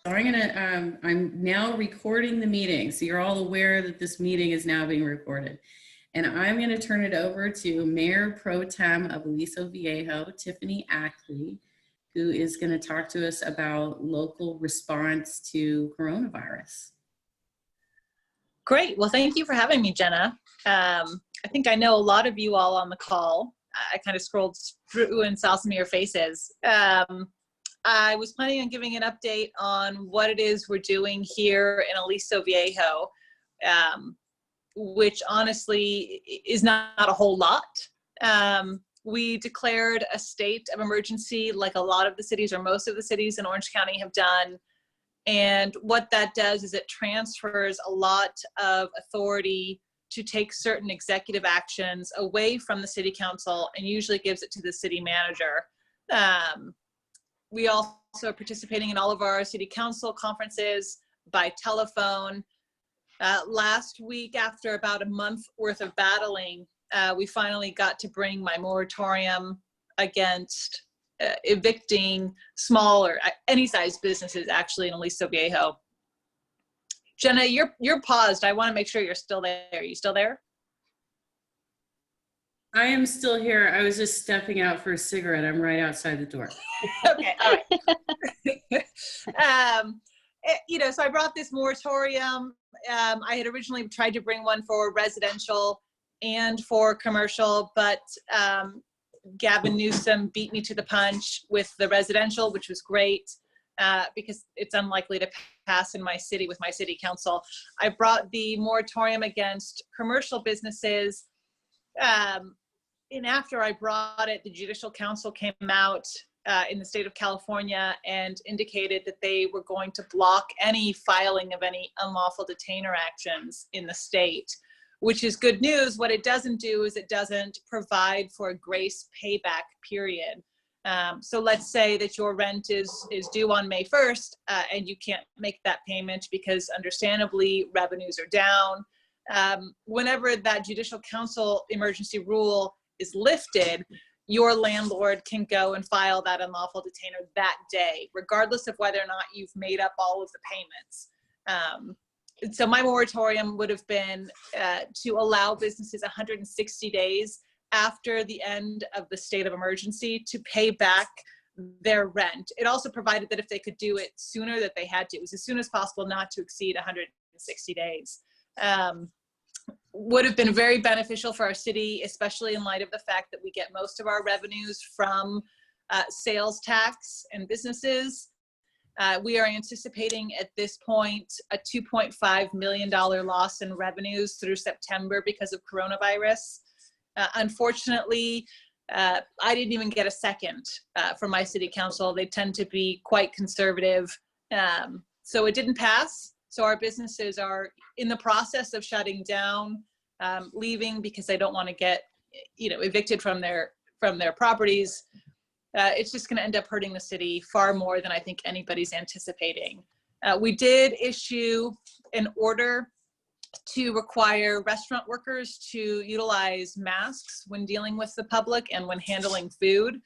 I'm now recording the meeting. So you're all aware that this meeting is now being recorded. And I'm gonna turn it over to Mayor Pro Tem of Aliso Viejo, Tiffany Ackley, who is gonna talk to us about local response to coronavirus. Great. Well, thank you for having me, Jenna. I think I know a lot of you all on the call. I kind of scrolled through and saw some of your faces. I was planning on giving an update on what it is we're doing here in Aliso Viejo, which honestly is not a whole lot. We declared a state of emergency like a lot of the cities or most of the cities in Orange County have done. And what that does is it transfers a lot of authority to take certain executive actions away from the city council and usually gives it to the city manager. We also are participating in all of our city council conferences by telephone. Last week, after about a month worth of battling, we finally got to bring my moratorium against evicting small or any size businesses actually in Aliso Viejo. Jenna, you're paused. I want to make sure you're still there. Are you still there? I am still here. I was just stepping out for a cigarette. I'm right outside the door. Okay, all right. So I brought this moratorium. I had originally tried to bring one for residential and for commercial, but Gavin Newsom beat me to the punch with the residential, which was great because it's unlikely to pass in my city with my city council. I brought the moratorium against commercial businesses. And after I brought it, the Judicial Council came out in the state of California and indicated that they were going to block any filing of any unlawful detainer actions in the state, which is good news. What it doesn't do is it doesn't provide for a grace payback period. So let's say that your rent is due on May 1st and you can't make that payment because understandably revenues are down. Whenever that Judicial Council emergency rule is lifted, your landlord can go and file that unlawful detainer that day, regardless of whether or not you've made up all of the payments. So my moratorium would have been to allow businesses 160 days after the end of the state of emergency to pay back their rent. It also provided that if they could do it sooner, that they had to. It was as soon as possible, not to exceed 160 days. Would have been very beneficial for our city, especially in light of the fact that we get most of our revenues from sales tax and businesses. We are anticipating at this point a $2.5 million loss in revenues through September because of coronavirus. Unfortunately, I didn't even get a second from my city council. They tend to be quite conservative. So it didn't pass. So our businesses are in the process of shutting down, leaving because they don't want to get, evicted from their properties. It's just going to end up hurting the city far more than I think anybody's anticipating. We did issue an order to require restaurant workers to utilize masks when dealing with the public and when handling food.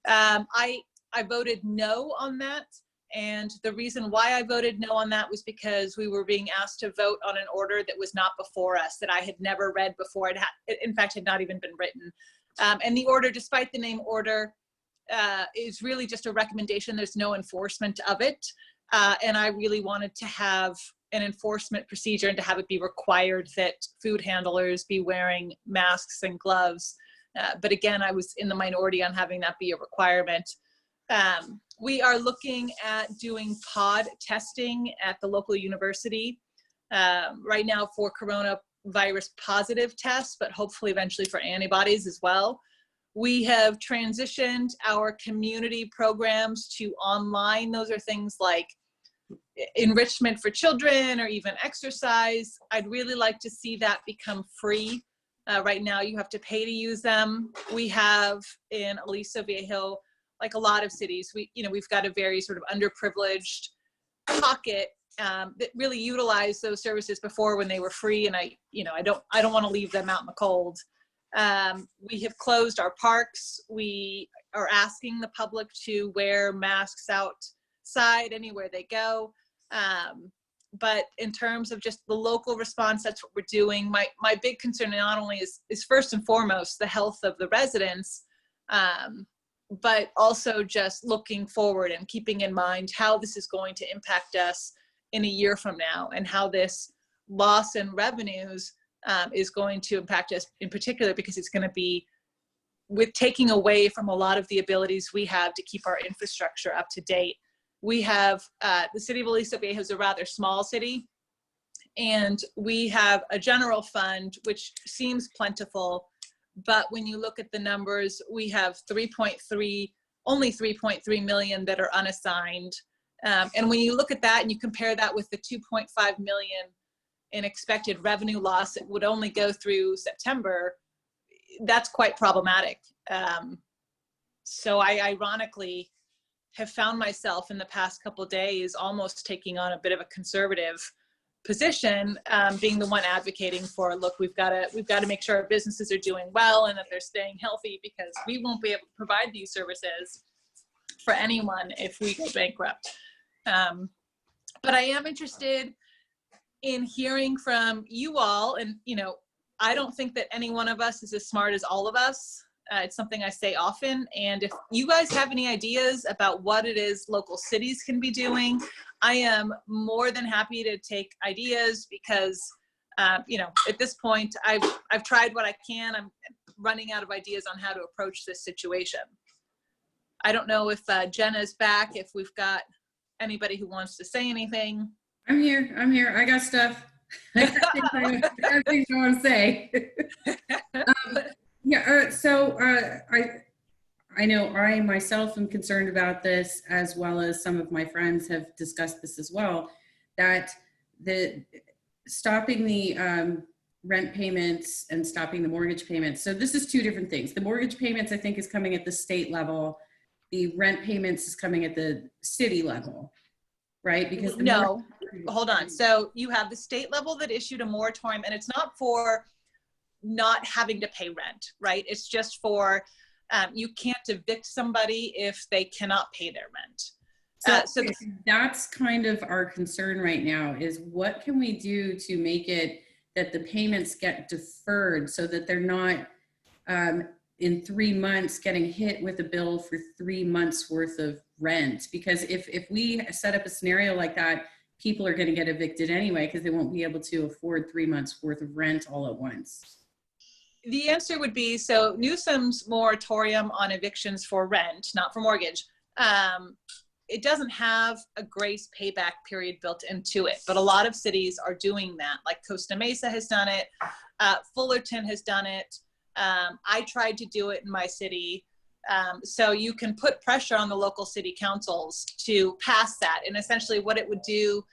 I voted no on that. And the reason why I voted no on that was because we were being asked to vote on an order that was not before us, that I had never read before. It in fact, had not even been written. And the order, despite the name order, is really just a recommendation. There's no enforcement of it. And I really wanted to have an enforcement procedure and to have it be required that food handlers be wearing masks and gloves. But again, I was in the minority on having that be a requirement. We are looking at doing pod testing at the local university right now for coronavirus positive tests, but hopefully eventually for antibodies as well. We have transitioned our community programs to online. Those are things like enrichment for children or even exercise. I'd really like to see that become free. Right now you have to pay to use them. We have in Aliso Viejo, like a lot of cities, we've got a very sort of underprivileged pocket that really utilized those services before when they were free, and I don't want to leave them out in the cold. We have closed our parks. We are asking the public to wear masks out side anywhere they go. But in terms of just the local response, that's what we're doing. My big concern not only is first and foremost the health of the residents, but also just looking forward and keeping in mind how this is going to impact us in a year from now, and how this loss in revenues is going to impact us in particular, because it's going to be with taking away from a lot of the abilities we have to keep our infrastructure up to date. We have, the city of Aliso Viejo is a rather small city, and we have a general fund, which seems plentiful, but when you look at the numbers, we have only 3.3 million that are unassigned. And when you look at that and you compare that with the 2.5 million in expected revenue loss, it would only go through September, that's quite problematic. So I ironically have found myself in the past couple of days almost taking on a bit of a conservative position, being the one advocating for, look, we've got to make sure our businesses are doing well and that they're staying healthy, because we won't be able to provide these services for anyone if we go bankrupt. But I am interested in hearing from you all, and I don't think that any one of us is as smart as all of us. It's something I say often. And if you guys have any ideas about what it is local cities can be doing, I am more than happy to take ideas, because, at this point, I've tried what I can. I'm running out of ideas on how to approach this situation. I don't know if Jenna's back, if we've got anybody who wants to say anything. I'm here. I got stuff. I got things I want to say. I know I myself am concerned about this, as well as some of my friends have discussed this as well, that stopping the rent payments and stopping the mortgage payments. So this is two different things. The mortgage payments, I think, is coming at the state level. The rent payments is coming at the city level, right? Because no, hold on. So you have the state level that issued a moratorium, and it's not for not having to pay rent, right? It's just for, you can't evict somebody if they cannot pay their rent. So that's kind of our concern right now, is what can we do to make it that the payments get deferred, so that they're not in 3 months getting hit with a bill for 3 months worth of rent. Because if we set up a scenario like that, people are going to get evicted anyway, because they won't be able to afford 3 months worth of rent all at once. The answer would be, so Newsom's moratorium on evictions for rent, not for mortgage, it doesn't have a grace payback period built into it, but a lot of cities are doing that. Like Costa Mesa has done it, Fullerton has done it. I tried to do it in my city. So you can put pressure on the local city councils to pass that. And essentially what it would do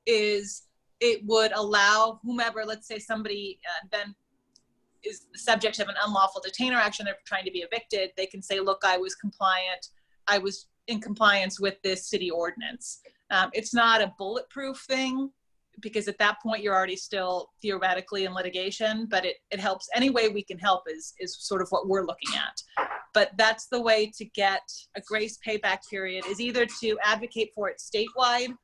is it would allow whomever, let's say somebody then is the subject of an unlawful detainer action, they're trying to be evicted, they can say, look, I was compliant, I was in compliance with this city ordinance. It's not a bulletproof thing, because at that point you're already still theoretically in litigation, but it helps. Any way we can help is sort of what we're looking at. But that's the way to get a grace payback period, is either to advocate for it statewide,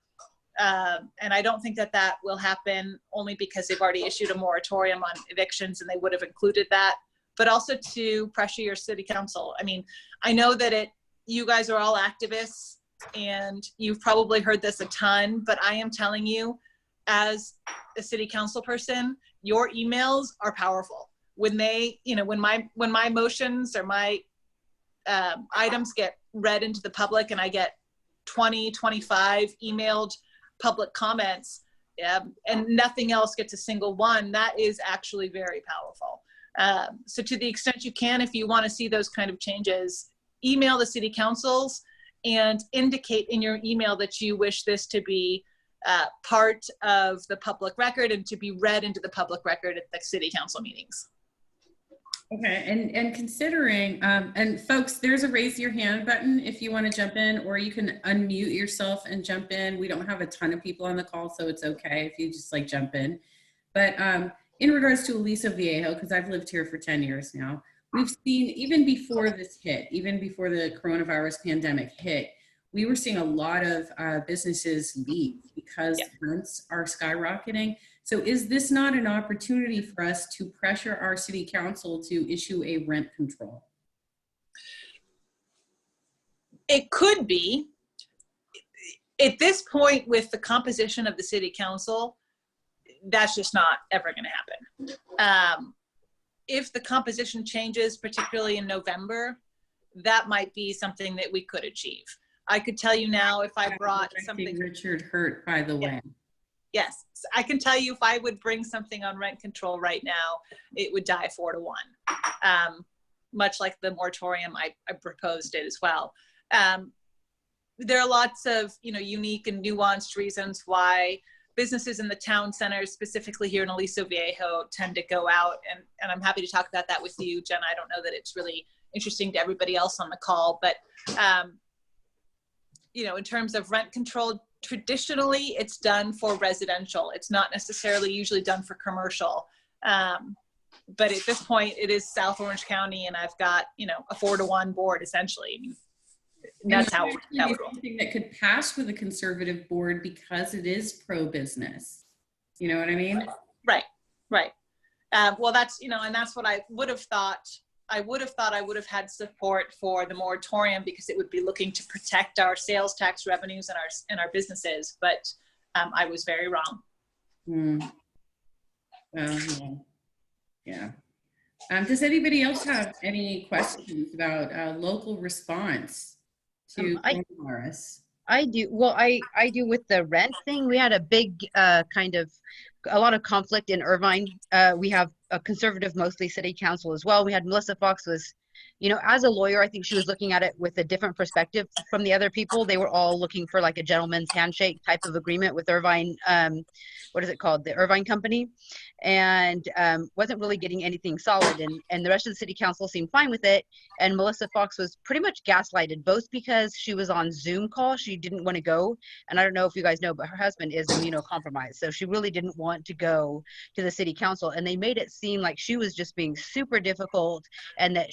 and I don't think that will happen, only because they've already issued a moratorium on evictions and they would have included that, but also to pressure your city council. I mean, I know that you guys are all activists and you've probably heard this a ton, but I am telling you, as a city council person, your emails are powerful. When they, when my motions or my items get read into the public and I get 20, 25 emailed public comments, and nothing else gets a single one, that is actually very powerful. So to the extent you can, if you want to see those kind of changes, email the city councils and indicate in your email that you wish this to be part of the public record and to be read into the public record at the city council meetings. Okay, and considering, and folks, there's a raise your hand button if you want to jump in, or you can unmute yourself and jump in. We don't have a ton of people on the call, so it's okay if you just jump in. But in regards to Aliso Viejo, because I've lived here for 10 years now, we've seen, even before this hit, even before the coronavirus pandemic hit, we were seeing a lot of businesses leave because Yeah. rents are skyrocketing. So is this not an opportunity for us to pressure our city council to issue a rent control? It could be. At this point, with the composition of the city council, that's just not ever going to happen. If the composition changes, particularly in November, that might be something that we could achieve. I could tell you now, if I brought something. Richard Hurt, by the way. Yes, I can tell you, if I would bring something on rent control right now, it would die 4-1. Much like the moratorium, I proposed it as well. There are lots of, unique and nuanced reasons why businesses in the town centers, specifically here in Aliso Viejo, tend to go out. And I'm happy to talk about that with you, Jenna. I don't know that it's really interesting to everybody else on the call, but, in terms of rent control, traditionally it's done for residential. It's not necessarily usually done for commercial. But at this point, it is South Orange County, and I've got, a 4-1 board essentially. That's how that would roll. Something that could pass with a conservative board because it is pro-business. You know what I mean? Right. Well, that's, and that's what I would have thought. I would have had support for the moratorium because it would be looking to protect our sales tax revenues and our businesses. But I was very wrong. Well, yeah. Does anybody else have any questions about local response to coronavirus? I do. Well, I do with the rent thing. We had a big a lot of conflict in Irvine. We have a conservative, mostly city council as well. We had Melissa Fox was, as a lawyer, I think she was looking at it with a different perspective from the other people. They were all looking for like a gentleman's handshake type of agreement with Irvine. What is it called? The Irvine Company. And wasn't really getting anything solid. And the rest of the city council seemed fine with it. And Melissa Fox was pretty much gaslighted, both because she was on Zoom call. She didn't want to go. And I don't know if you guys know, but her husband is immunocompromised. So she really didn't want to go to the city council. And they made it seem like she was just being super difficult, and that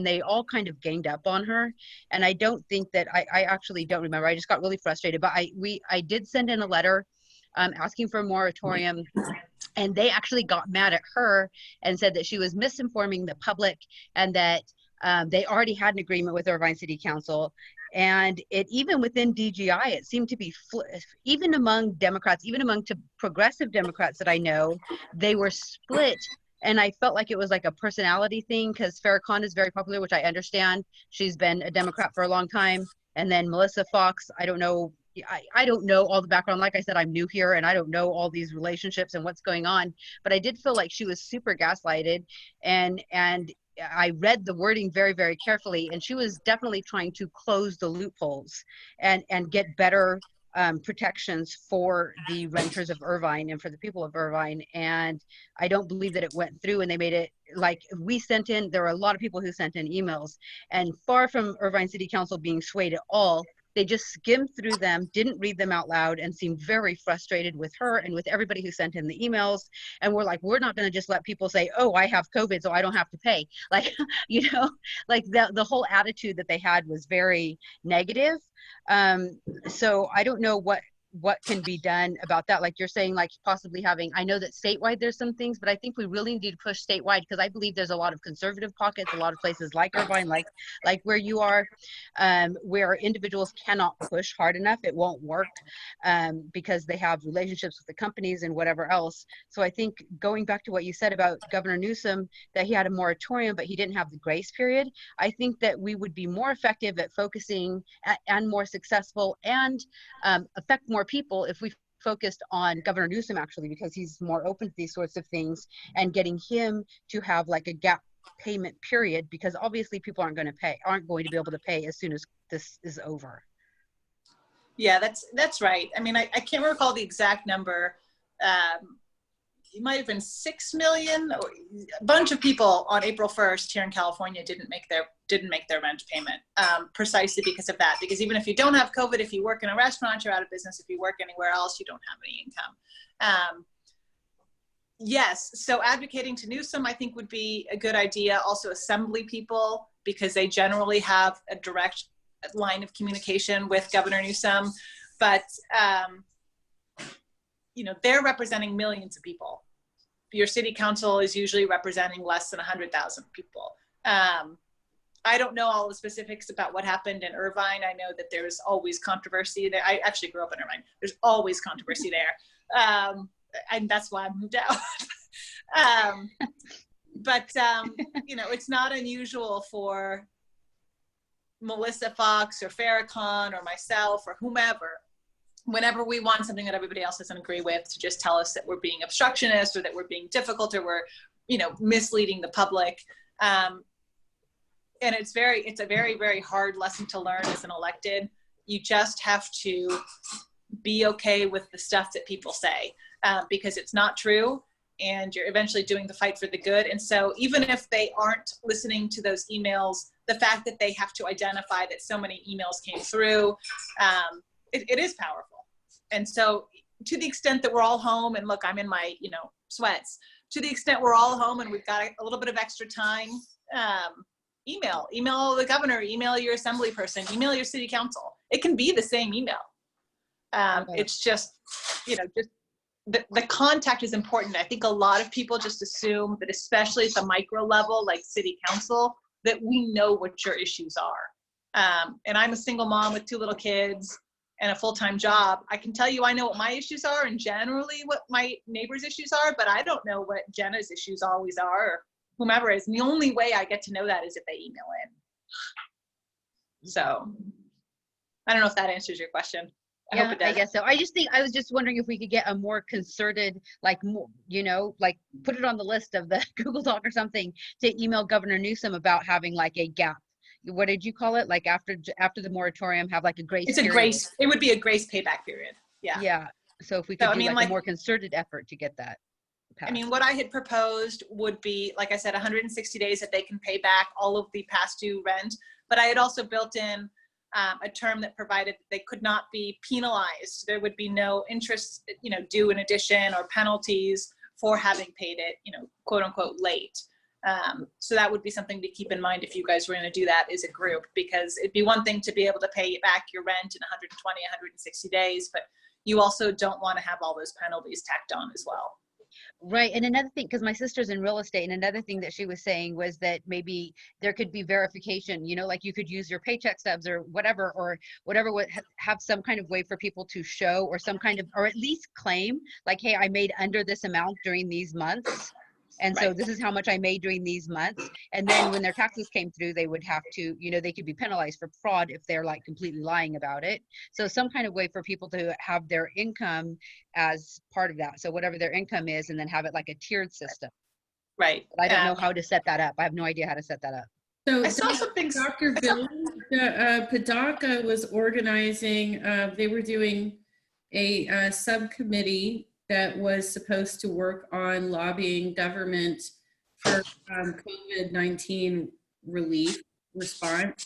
they all kind of ganged up on her. And I don't think that, I actually don't remember. I just got really frustrated. But I did send in a letter asking for a moratorium, and they actually got mad at her and said that she was misinforming the public, and that they already had an agreement with Irvine City Council. And even within DGI, it seemed to be, even among Democrats, even among progressive Democrats that I know, they were split. And I felt like it was like a personality thing, because Farrakhan is very popular, which I understand. She's been a Democrat for a long time. And then Melissa Fox, I don't know all the background. Like I said, I'm new here and I don't know all these relationships and what's going on, but I did feel like she was super gaslighted, and I read the wording very, very carefully, and she was definitely trying to close the loopholes and get better protections for the renters of Irvine and for the people of Irvine. And I don't believe that it went through, and they made it like there were a lot of people who sent in emails, and far from Irvine City Council being swayed at all, they just skimmed through them, didn't read them out loud, and seemed very frustrated with her and with everybody who sent in the emails. And we're like, we're not going to just let people say, oh, I have COVID, so I don't have to pay. Like, like the whole attitude that they had was very negative. So I don't know what can be done about that. Like you're saying, like possibly having, I know that statewide there's some things, but I think we really need to push statewide, because I believe there's a lot of conservative pockets, a lot of places like Irvine, like where you are, where individuals cannot push hard enough. It won't work because they have relationships with the companies and whatever else. So I think going back to what you said about Governor Newsom, that he had a moratorium, but he didn't have the grace period. I think that we would be more effective at focusing and more successful and affect more people if we focused on Governor Newsom, actually, because he's more open to these sorts of things, and getting him to have like a gap payment period, because obviously people aren't going to be able to pay as soon as this is over. Yeah, that's right. I mean, I can't recall the exact number. It might have been 6 million. A bunch of people on April 1st here in California didn't make their rent payment, precisely because of that. Because even if you don't have COVID, if you work in a restaurant, you're out of business. If you work anywhere else, you don't have any income. Yes, so advocating to Newsom, I think, would be a good idea. Also, assembly people, because they generally have a direct line of communication with Governor Newsom, but they're representing millions of people. Your city council is usually representing less than 100,000 people. I don't know all the specifics about what happened in Irvine. I know that there's always controversy there. I actually grew up in Irvine. There's always controversy there. And that's why I moved out. But it's not unusual for Melissa Fox or Farrakhan or myself or whomever, whenever we want something that everybody else doesn't agree with, to just tell us that we're being obstructionist or that we're being difficult or we're, misleading the public. And it's a very, very hard lesson to learn as an elected. You just have to be okay with the stuff that people say, because it's not true, and you're eventually doing the fight for the good. And so even if they aren't listening to those emails, the fact that they have to identify that so many emails came through, it is powerful. And so to the extent that we're all home, and look, I'm in my, sweats, to the extent we're all home and we've got a little bit of extra time, email the governor, email your assembly person, email your city council. It can be the same email. It's just, just the contact is important. I think a lot of people just assume that, especially at the micro level, like city council, that we know what your issues are. And I'm a single mom with 2 little kids and a full-time job. I can tell you I know what my issues are and generally what my neighbor's issues are, but I don't know what Jenna's issues always are, or whomever is. And the only way I get to know that is if they email in. So I don't know if that answers your question. I guess so. I was just wondering if we could get a more concerted, like, more, like put it on the list of the Google Doc or something, to email Governor Newsom about having like a gap. What did you call it? Like after the moratorium, have like a grace period. Grace. It would be a grace payback period. Yeah. Yeah. So if we could do a more concerted effort to get that passed. What I had proposed would be, like I said, 160 days that they can pay back all of the past due rent. But I had also built in a term that provided that they could not be penalized. There would be no interest, due in addition, or penalties for having paid it, quote unquote, late. So that would be something to keep in mind if you guys were going to do that as a group, because it'd be one thing to be able to pay back your rent in 120, 160 days, but you also don't want to have all those penalties tacked on as well. Right. And another thing, because my sister's in real estate, and another thing that she was saying was that maybe there could be verification, like you could use your paycheck stubs or whatever would have some kind of way for people to show, or some kind of, or at least claim, like, hey, I made under this amount during these months. And so this is how much I made during these months. And then when their taxes came through, they would have to, they could be penalized for fraud if they're like completely lying about it. So some kind of way for people to have their income as part of that. So whatever their income is, and then have it like a tiered system. Right. But I don't know how to set that up. I have no idea how to set that up. So I saw something. Dr. Bill, Padaka was organizing, they were doing a subcommittee that was supposed to work on lobbying government for COVID-19 relief response.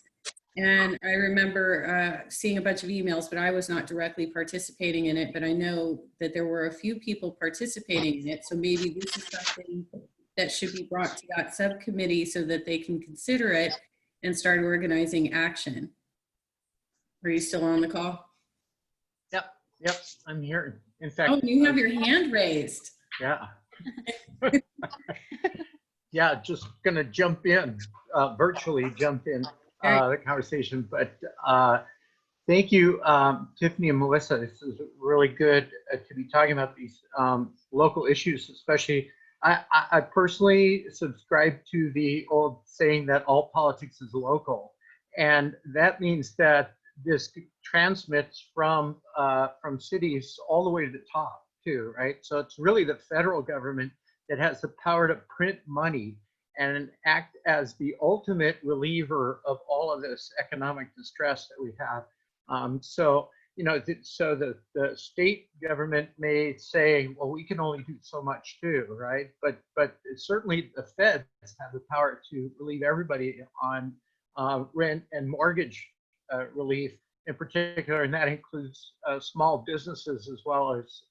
And I remember seeing a bunch of emails, but I was not directly participating in it, but I know that there were a few people participating in it. So maybe this is something that should be brought to that subcommittee so that they can consider it and start organizing action. Are you still on the call? Yep, I'm here. In fact, oh, you have your hand raised. Yeah. Yeah, just gonna jump in, virtually jump in the conversation, but thank you, Tiffany and Melissa. This is really good to be talking about these local issues, especially. I personally subscribe to the old saying that all politics is local, and that means that this transmits from cities all the way to the top too, right? So it's really the federal government that has the power to print money and act as the ultimate reliever of all of this economic distress that we have. So the state government may say, well, we can only do so much too, right? But certainly the feds have the power to relieve everybody on rent and mortgage relief in particular, and that includes small businesses as well as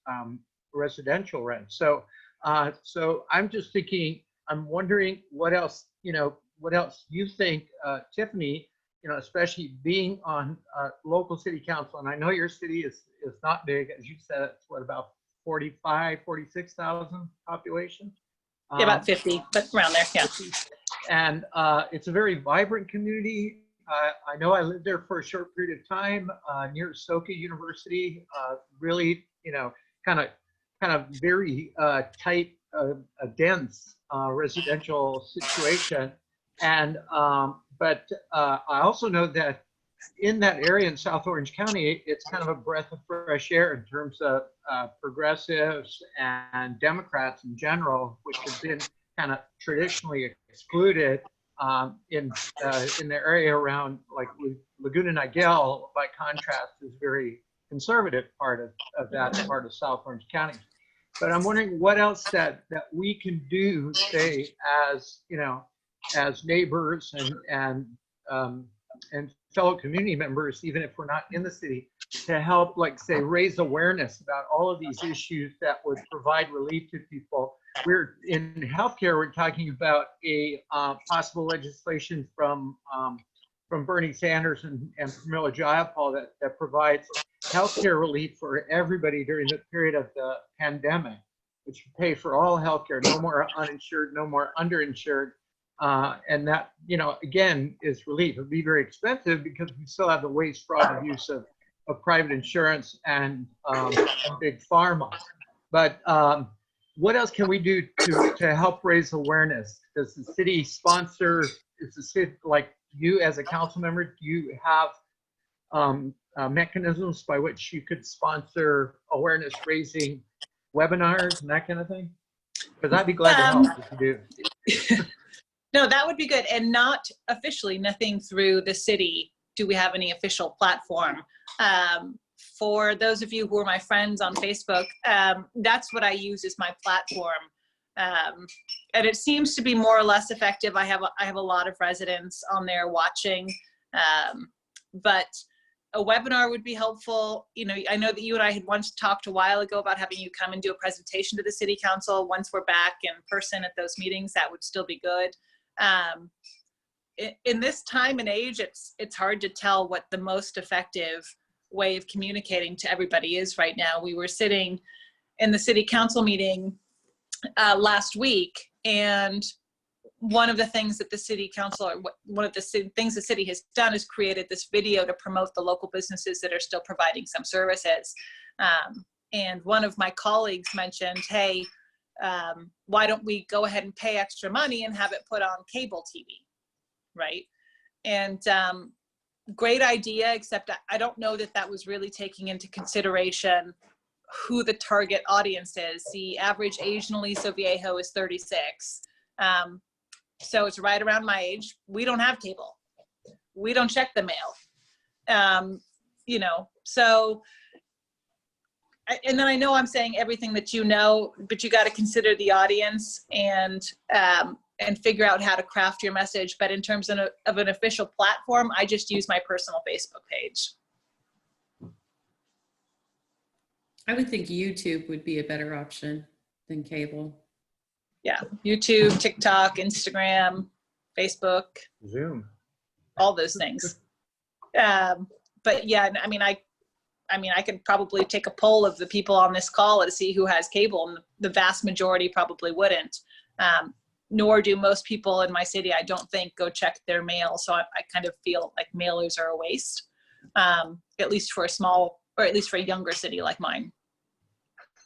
residential rent. So I'm just thinking, I'm wondering what else you think, Tiffany, you know, especially being on local city council, and I know your city is not big, as you said, it's what, about 46,000 population? Yeah, about 50, but around there, yeah. And it's a very vibrant community. I know I lived there for a short period of time near Soka University. Really, you know, kind of very tight, dense residential situation. And but I also know that in that area in South Orange County, it's kind of a breath of fresh air in terms of progressives and Democrats in general, which have been kind of traditionally excluded in the area around like Laguna Niguel, by contrast, is very conservative part of that part of South Orange County. But I'm wondering what else that we can do, say, as, you know, as neighbors and fellow community members, even if we're not in the city, to help, like, say, raise awareness about all of these issues that would provide relief to people. We're in healthcare, we're talking about a possible legislation from Bernie Sanders and Pramila Jayapal that provides healthcare relief for everybody during the period of the pandemic, which would pay for all healthcare, no more uninsured, no more underinsured. And that, you know, again, is relief. It'd be very expensive because we still have the waste, fraud, and abuse of private insurance and big pharma. But what else can we do to help raise awareness? Does the city sponsor, is the city, like you as a council member, do you have mechanisms by which you could sponsor awareness raising webinars and that kind of thing? Because I'd be glad to help if you do. No, that would be good. And not officially, nothing through the city do we have any official platform. For those of you who are my friends on Facebook, that's what I use as my platform. And it seems to be more or less effective. I have a lot of residents on there watching, but a webinar would be helpful. You know, I know that you and I had once talked a while ago about having you come and do a presentation to the city council. Once we're back in person at those meetings, that would still be good. In this time and age, it's hard to tell what the most effective way of communicating to everybody is right now. We were sitting in the city council meeting last week, and one of the things that the city council, or one of the things the city has done, is created this video to promote the local businesses that are still providing some services. And one of my colleagues mentioned, hey, why don't we go ahead and pay extra money and have it put on cable TV, right? And great idea, except I don't know that that was really taking into consideration who the target audience is. The average age in Aliso Viejo is 36. So it's right around my age. We don't have cable. We don't check the mail. You know, so, and then I know I'm saying everything that you know, but you got to consider the audience and figure out how to craft your message. But in terms of an official platform, I just use my personal Facebook page. I would think YouTube would be a better option than cable. Yeah, YouTube, TikTok, Instagram, Facebook, Zoom, all those things. But yeah, I mean, I could probably take a poll of the people on this call to see who has cable, and the vast majority probably wouldn't. Nor do most people in my city, I don't think, go check their mail. So I kind of feel like mailers are a waste, at least for a small, or at least for a younger city like mine.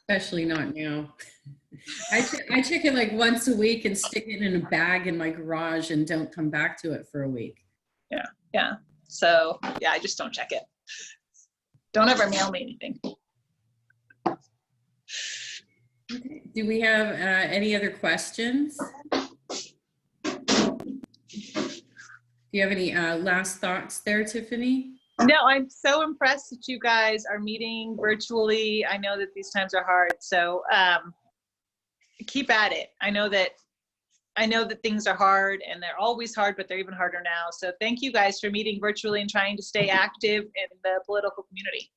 Especially not now. I check it like once a week and stick it in a bag in my garage and don't come back to it for a week. Yeah. So yeah, I just don't check it. Don't ever mail me anything. Okay. Do we have any other questions? Do you have any last thoughts there, Tiffany? No, I'm so impressed that you guys are meeting virtually. I know that these times are hard, so keep at it. I know that things are hard, and they're always hard, but they're even harder now. So thank you guys for meeting virtually and trying to stay active in the political community.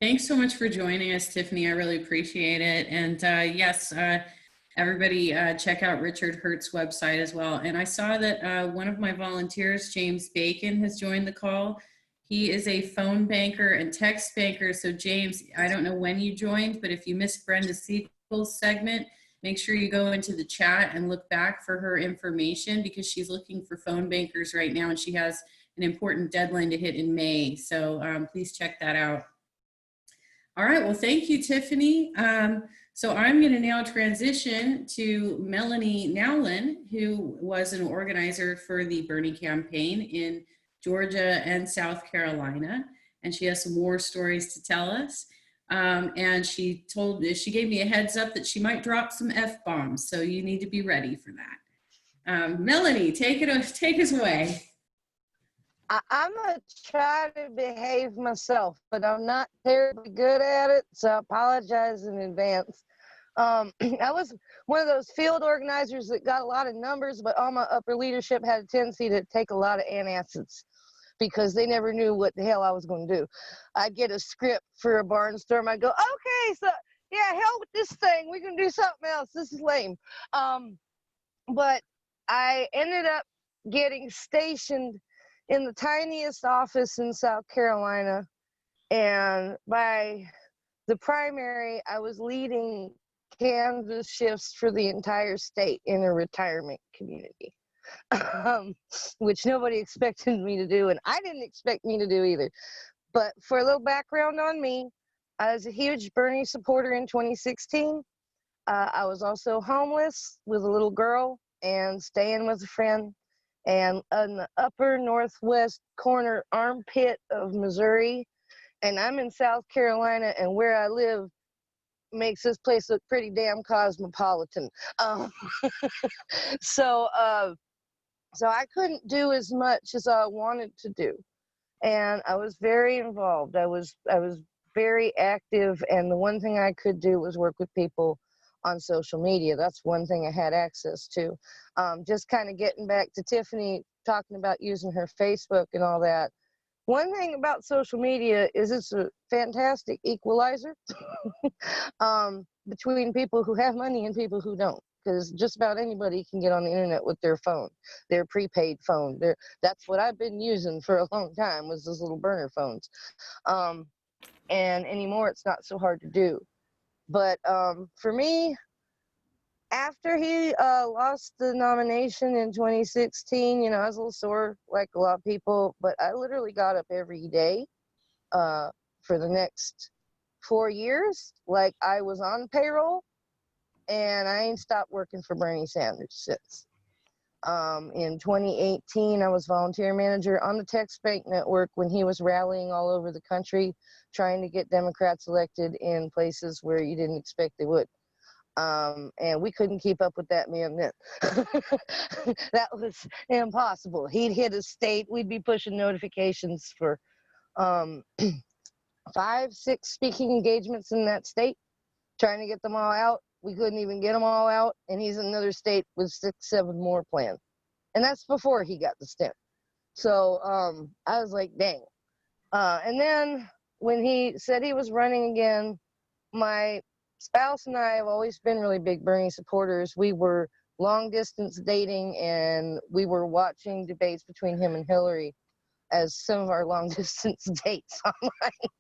Thanks so much for joining us, Tiffany. I really appreciate it. And yes, everybody check out Richard Hurt's website as well. And I saw that one of my volunteers, James Bacon, has joined the call. He is a phone banker and text banker. So James, I don't know when you joined, but if you missed Brenda Siegel's segment, make sure you go into the chat and look back for her information, because she's looking for phone bankers right now, and she has an important deadline to hit in May. So please check that out. All right, well, thank you, Tiffany. So I'm going to now transition to Melanie Nowlin, who was an organizer for the Bernie campaign in Georgia and South Carolina. And she has some more stories to tell us. And she gave me a heads up that she might drop some F-bombs. So you need to be ready for that. Melanie, take us away. I'm gonna try to behave myself, but I'm not terribly good at it, so I apologize in advance. I was one of those field organizers that got a lot of numbers, but all my upper leadership had a tendency to take a lot of antacids because they never knew what the hell I was going to do. I'd get a script for a barnstorm. I'd go, okay, so yeah, hell with this thing. We can do something else. This is lame. But I ended up getting stationed in the tiniest office in South Carolina, and by the primary, I was leading canvas shifts for the entire state in a retirement community, which nobody expected me to do, and I didn't expect me to do either. But for a little background on me, I was a huge Bernie supporter in 2016. I was also homeless with a little girl and staying with a friend. And in the upper northwest corner armpit of Missouri, and I'm in South Carolina, and where I live makes this place look pretty damn cosmopolitan. So I couldn't do as much as I wanted to do, and I was very involved. I was very active, and the one thing I could do was work with people on social media. That's one thing I had access to. Just kind of getting back to Tiffany talking about using her Facebook and all that. One thing about social media is it's a fantastic equalizer between people who have money and people who don't, because just about anybody can get on the internet with their phone, their prepaid phone. That's what I've been using for a long time, was those little burner phones. And anymore, it's not so hard to do. But for me, after he lost the nomination in 2016, I was a little sore, like a lot of people, but I literally got up every day for the next 4 years, like I was on payroll, and I ain't stopped working for Bernie Sanders since. In 2018, I was volunteer manager on the Text Bank Network when he was rallying all over the country, trying to get Democrats elected in places where you didn't expect they would. And we couldn't keep up with that man then. That was impossible. He'd hit a state, we'd be pushing notifications for 5, 6 speaking engagements in that state, trying to get them all out. We couldn't even get them all out, and he's in another state with 6, 7 more planned. And that's before he got the stint. So I was like, dang. And then when he said he was running again, my spouse and I have always been really big Bernie supporters. We were long distance dating, and we were watching debates between him and Hillary as some of our long distance dates online.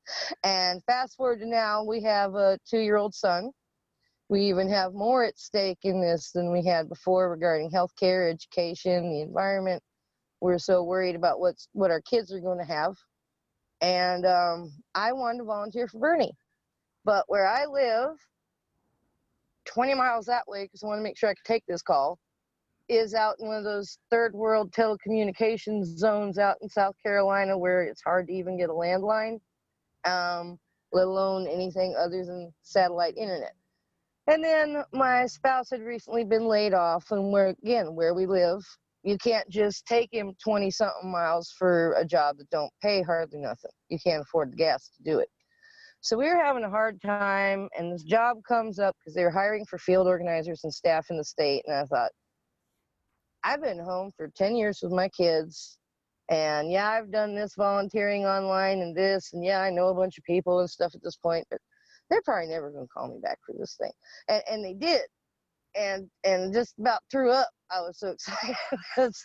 And fast forward to now, we have a 2-year-old son. We even have more at stake in this than we had before regarding healthcare, education, the environment. We're so worried about what our kids are going to have. And I wanted to volunteer for Bernie. But where I live, 20 miles that way, because I want to make sure I can take this call, is out in one of those third world telecommunications zones out in South Carolina where it's hard to even get a landline, let alone anything other than satellite internet. And then my spouse had recently been laid off, and where we live, you can't just take him 20-something miles for a job that don't pay hardly nothing. You can't afford the gas to do it. So we were having a hard time, and this job comes up because they were hiring for field organizers and staff in the state. And I thought, I've been home for 10 years with my kids, and yeah, I've done this volunteering online and this, and yeah, I know a bunch of people and stuff at this point, but they're probably never going to call me back for this thing. And they did. and just about threw up. I was so excited because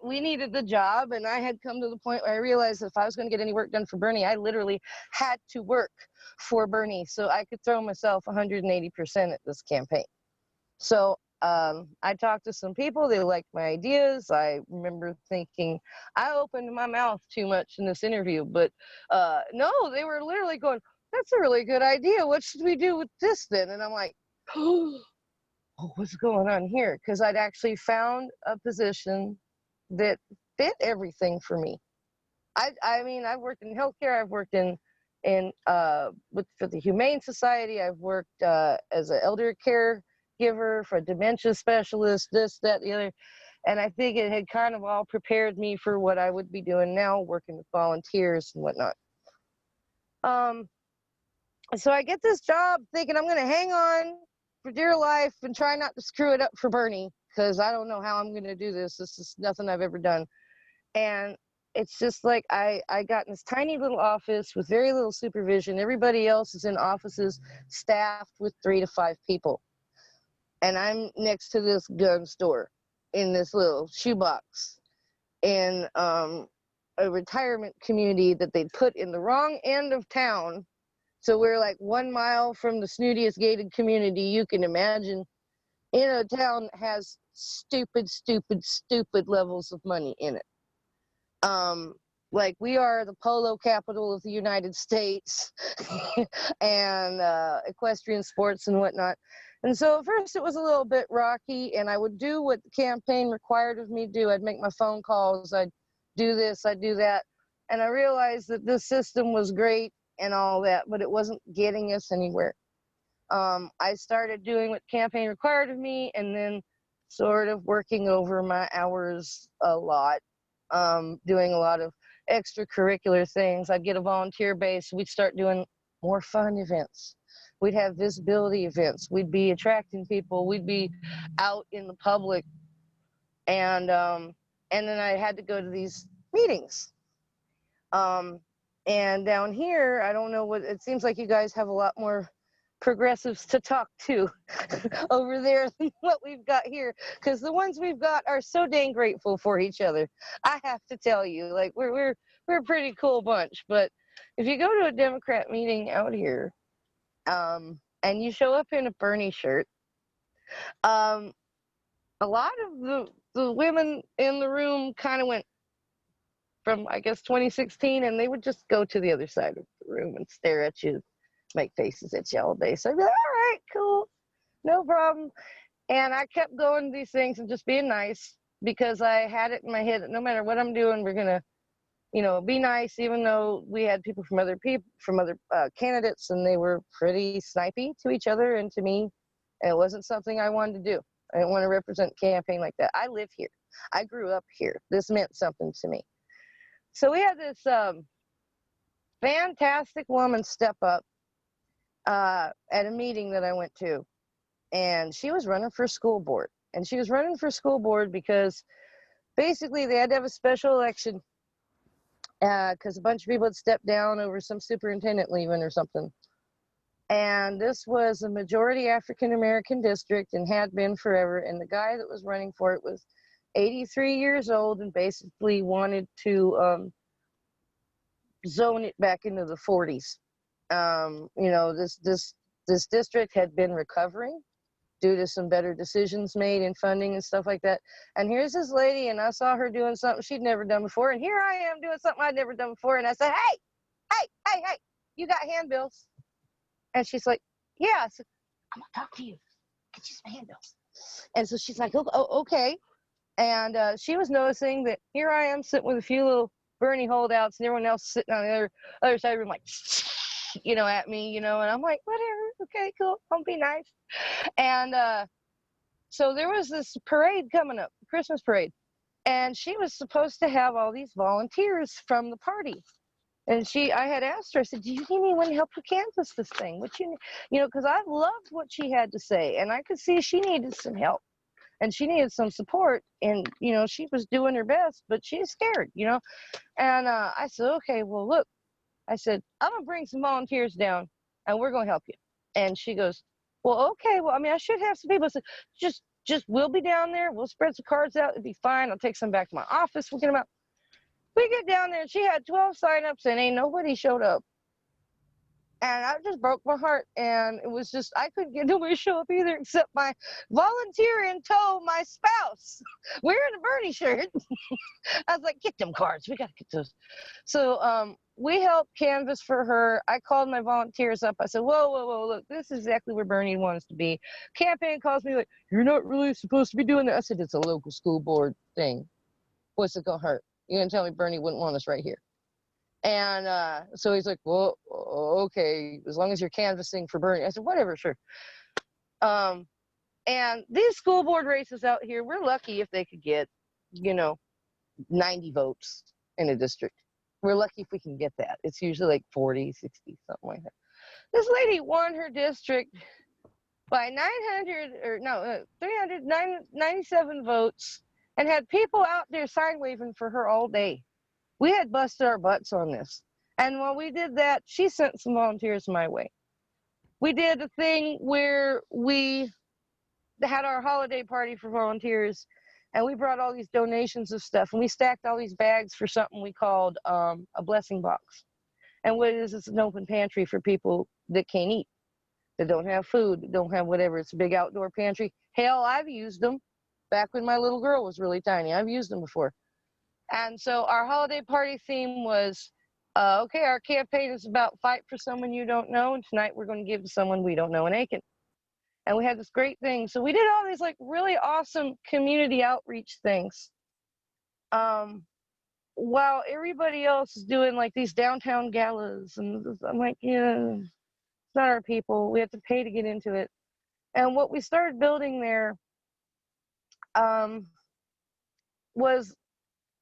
we needed the job, and I had come to the point where I realized if I was going to get any work done for Bernie, I literally had to work for Bernie so I could throw myself 180% at this campaign. So I talked to some people. They liked my ideas. I remember thinking I opened my mouth too much in this interview, but no, they were literally going, "That's a really good idea. What should we do with this then?" And I'm like, oh, what's going on here? Because I'd actually found a position that fit everything for me. I mean, I've worked in healthcare. I've worked in for the Humane Society. I've worked as an elder caregiver for a dementia specialist, this, that, the other. And I think it had kind of all prepared me for what I would be doing now, working with volunteers and whatnot. So I get this job thinking I'm going to hang on for dear life and try not to screw it up for Bernie, because I don't know how I'm going to do this. This is nothing I've ever done. And it's just like I got in this tiny little office with very little supervision. Everybody else is in offices staffed with 3 to 5 people. And I'm next to this gun store in this little shoebox in a retirement community that they put in the wrong end of town. So we're like 1 mile from the snootiest gated community you can imagine, in a town that has stupid levels of money in it. Like we are the polo capital of the United States and equestrian sports and whatnot. And so at first it was a little bit rocky, and I would do what the campaign required of me to do. I'd make my phone calls, I'd do this, I'd do that. And I realized that this system was great and all that, but it wasn't getting us anywhere. I started doing what campaign required of me, and then sort of working over my hours a lot, doing a lot of extracurricular things. I'd get a volunteer base. We'd start doing more fun events. We'd have visibility events. We'd be attracting people. We'd be out in the public. And then I had to go to these meetings. And down here, I don't know what, it seems like you guys have a lot more progressives to talk to over there than what we've got here, because the ones we've got are so dang grateful for each other. I have to tell you, like we're a pretty cool bunch. But if you go to a Democrat meeting out here, and you show up in a Bernie shirt, a lot of the women in the room kind of went from, I guess, 2016, and they would just go to the other side of the room and stare at you, make faces at you all day. So I'd be like, all right, cool, no problem. And I kept going to these things and just being nice, because I had it in my head that no matter what I'm doing, we're gonna, be nice, even though we had people from other candidates, and they were pretty snipey to each other and to me, and it wasn't something I wanted to do. I didn't want to represent a campaign like that. I live here. I grew up here. This meant something to me. So we had this fantastic woman step up at a meeting that I went to, and she was running for school board. And she was running for school board because basically they had to have a special election because a bunch of people had stepped down over some superintendent leaving or something. And this was a majority African-American district and had been forever. And the guy that was running for it was 83 years old and basically wanted to zone it back into the 40s. This district had been recovering due to some better decisions made in funding and stuff like that. And here's this lady, and I saw her doing something she'd never done before. And here I am doing something I'd never done before. And I said, hey, you got handbills? And she's like, yeah. I said, I'm gonna talk to you. Get you some handbills. And so she's like, oh, okay. And she was noticing that here I am sitting with a few little Bernie holdouts, and everyone else sitting on the other side of the room, like, at me, and I'm like, whatever, okay, cool, I'll be nice. And so there was this parade coming up, Christmas parade, and she was supposed to have all these volunteers from the party. And I had asked her, I said, do you need anyone to help you canvass this thing? What you need, because I loved what she had to say, and I could see she needed some help. And she needed some support, and, she was doing her best, but she's scared, And I said, okay, well, look, I said, I'm going to bring some volunteers down, and we're going to help you. And she goes, Well, okay. Well, I mean, I should have some people. So just we'll be down there. We'll spread some cards out. It'd be fine. I'll take some back to my office. We'll get them out. We get down there, and she had 12 signups, and ain't nobody showed up. And I just broke my heart. And it was just, I couldn't get nobody to show up either, except my volunteer in tow, my spouse, wearing a Bernie shirt. I was like, get them cards. We got to get those. So we helped canvas for her. I called my volunteers up. I said, whoa, look, this is exactly where Bernie wants to be. Campaign calls me like, you're not really supposed to be doing that. I said, it's a local school board thing. What's it going to hurt? You're going to tell me Bernie wouldn't want us right here. And so he's like, well, okay, as long as you're canvassing for Bernie. I said, whatever, sure. And these school board races out here, we're lucky if they could get, 90 votes in a district. We're lucky if we can get that. It's usually like 40, 60, something like that. This lady won her district by 397 votes and had people out there sign waving for her all day. We had busted our butts on this. And while we did that, she sent some volunteers my way. We did a thing where we had our holiday party for volunteers, and we brought all these donations of stuff, and we stacked all these bags for something we called a blessing box. And what it is, it's an open pantry for people that can't eat, that don't have food, that don't have whatever. It's a big outdoor pantry. Hell, I've used them back when my little girl was really tiny. I've used them before. And so our holiday party theme was, okay, our campaign is about fight for someone you don't know, and tonight we're going to give to someone we don't know in Aiken. And we had this great thing. So we did all these like really awesome community outreach things. While everybody else is doing like these downtown galas, and I'm like, yeah, it's not our people. We have to pay to get into it. And what we started building there was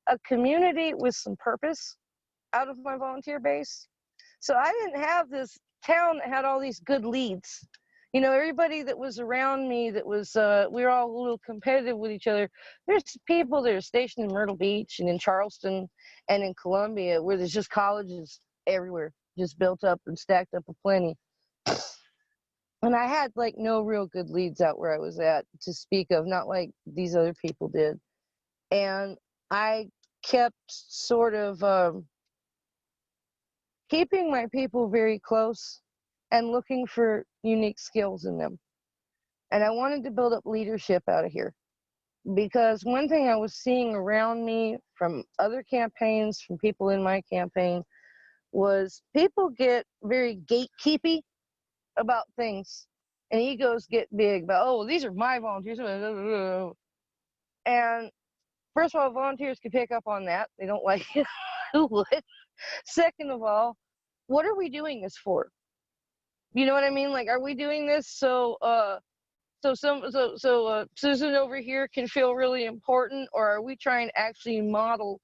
a community with some purpose out of my volunteer base. So I didn't have this town that had all these good leads. Everybody that was around me that was, we were all a little competitive with each other. There's people that are stationed in Myrtle Beach and in Charleston and in Columbia where there's just colleges everywhere, just built up and stacked up aplenty. And I had like no real good leads out where I was at to speak of, not like these other people did. And I kept sort of keeping my people very close and looking for unique skills in them. And I wanted to build up leadership out of here, because one thing I was seeing around me from other campaigns, from people in my campaign, was people get very gatekeepy about things, and egos get big about, oh, well, these are my volunteers. And first of all, volunteers can pick up on that. They don't like it. Who would? Second of all, what are we doing this for? You know what I mean? Like, are we doing this so Susan over here can feel really important, or are we trying to actually model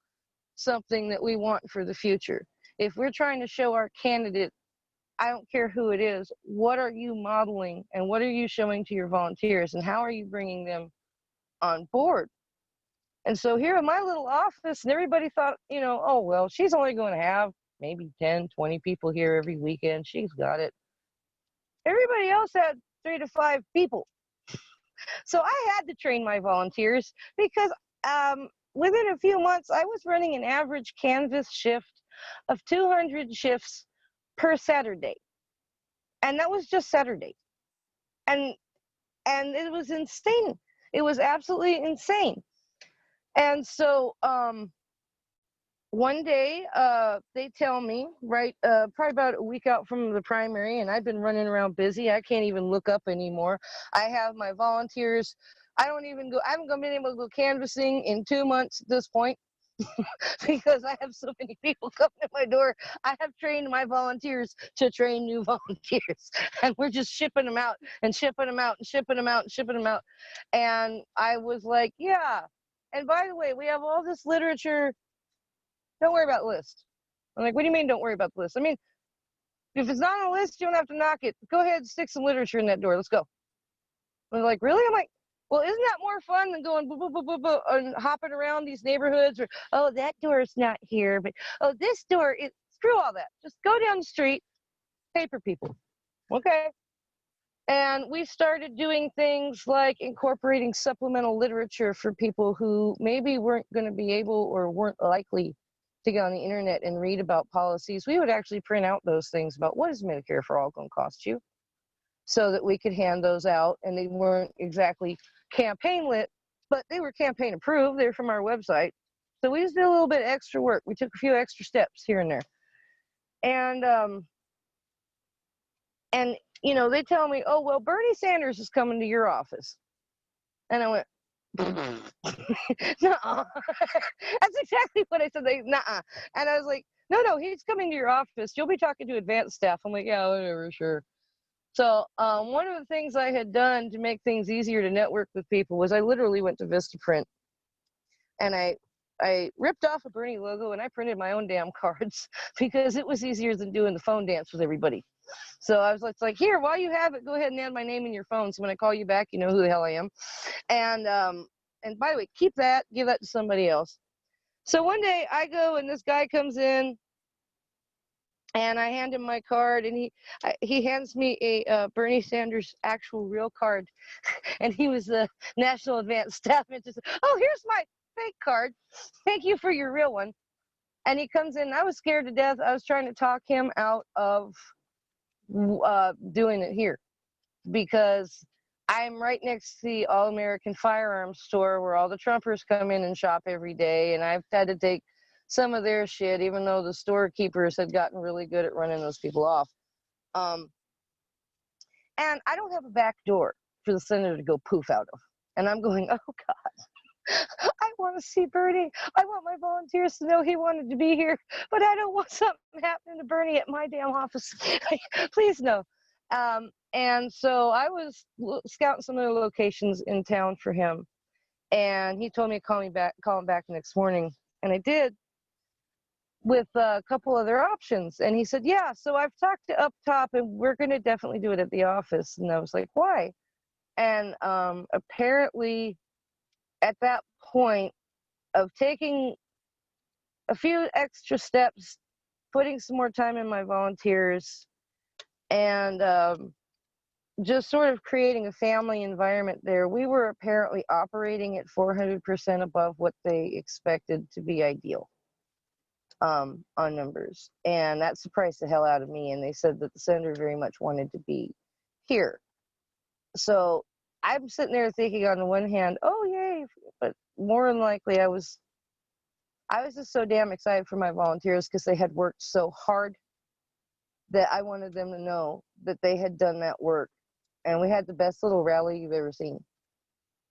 something that we want for the future? If we're trying to show our candidate, I don't care who it is, what are you modeling and what are you showing to your volunteers, and how are you bringing them on board? And so here in my little office, and everybody thought, oh, well, she's only going to have maybe 10, 20 people here every weekend. She's got it. Everybody else had 3 to 5 people. So I had to train my volunteers, because within a few months, I was running an average canvas shift of 200 shifts per Saturday. And that was just Saturday. And it was insane. It was absolutely insane. And so one day they tell me, right, probably about a week out from the primary, and I've been running around busy. I can't even look up anymore. I have my volunteers. I haven't been able to go canvassing in 2 months at this point because I have so many people coming at my door. I have trained my volunteers to train new volunteers, and we're just shipping them out and shipping them out and shipping them out and shipping them out. And I was like, yeah. And by the way, we have all this literature. Don't worry about the list. I'm like, what do you mean don't worry about the list? I mean, if it's not on the list, you don't have to knock it. Go ahead and stick some literature in that door. Let's go. And they're like, really? I'm like, well, isn't that more fun than going boo, boo, boo, boo, boo, and hopping around these neighborhoods? Or, oh, that door is not here, but, oh, this door is, screw all that. Just go down the street, paper people. Okay. And we started doing things like incorporating supplemental literature for people who maybe weren't going to be able or weren't likely to get on the internet and read about policies. We would actually print out those things about what is Medicare for All going to cost you, so that we could hand those out. And they weren't exactly campaign lit, but they were campaign approved. They're from our website. So we just did a little bit of extra work. We took a few extra steps here and there. And you know, they tell me, oh, well, Bernie Sanders is coming to your office. And I went, nuh-uh. That's exactly what I said. They, nuh-uh. And I was like, no, he's coming to your office. You'll be talking to advanced staff. I'm like, yeah, whatever, sure. So one of the things I had done to make things easier to network with people was I literally went to Vistaprint, and I ripped off a Bernie logo and I printed my own damn cards because it was easier than doing the phone dance with everybody. So I was like, here, while you have it, go ahead and add my name in your phone. So when I call you back, you know who the hell I am. And by the way, keep that, give that to somebody else. So one day I go and this guy comes in and I hand him my card, and he hands me a Bernie Sanders actual real card. And he was the National Advanced Staff Mentor. Oh, here's my fake card. Thank you for your real one. And he comes in, and I was scared to death. I was trying to talk him out of doing it here, because I'm right next to the All-American Firearms store where all the Trumpers come in and shop every day, and I've had to take some of their shit, even though the storekeepers had gotten really good at running those people off. And I don't have a back door for the senator to go poof out of. And I'm going, oh God, I want to see Bernie. I want my volunteers to know he wanted to be here, but I don't want something happening to Bernie at my damn office. Please no. And so I was scouting some other locations in town for him, and he told me to call him back the next morning, and I did, with a couple other options. And he said, yeah, so I've talked to up top, and we're going to definitely do it at the office. And I was like, why? And apparently at that point of taking a few extra steps, putting some more time in my volunteers, and just sort of creating a family environment there, we were apparently operating at 400% above what they expected to be ideal on numbers. And that surprised the hell out of me. And they said that the senator very much wanted to be here. So I'm sitting there thinking, on the one hand, oh yay, but more than likely I was just so damn excited for my volunteers, because they had worked so hard that I wanted them to know that they had done that work. And we had the best little rally you've ever seen.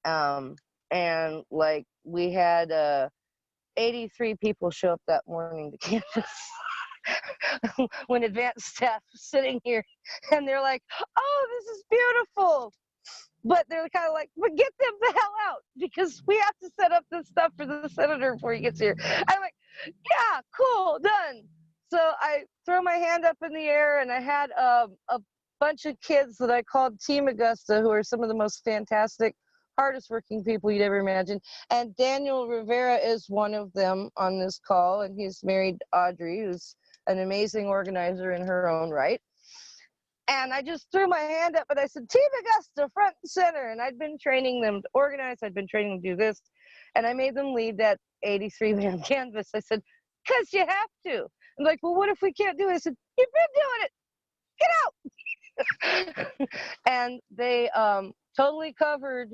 And like, we had 83 people show up that morning to campus when advanced staff was sitting here, and they're like, oh, this is beautiful. But they're kind of like, but get them the hell out, because we have to set up this stuff for the senator before he gets here. I'm like, yeah, cool, done. So I throw my hand up in the air, and I had a bunch of kids that I called Team Augusta, who are some of the most fantastic, hardest working people you'd ever imagine. And Daniel Rivera is one of them on this call, and he's married Audrey, who's an amazing organizer in her own right. And I just threw my hand up and I said, Team Augusta, front and center. And I'd been training them to organize. I'd been training them to do this. And I made them lead that 83-man canvas. I said, because you have to. I'm like, well, what if we can't do it? I said, you've been doing it. Get out. And they totally covered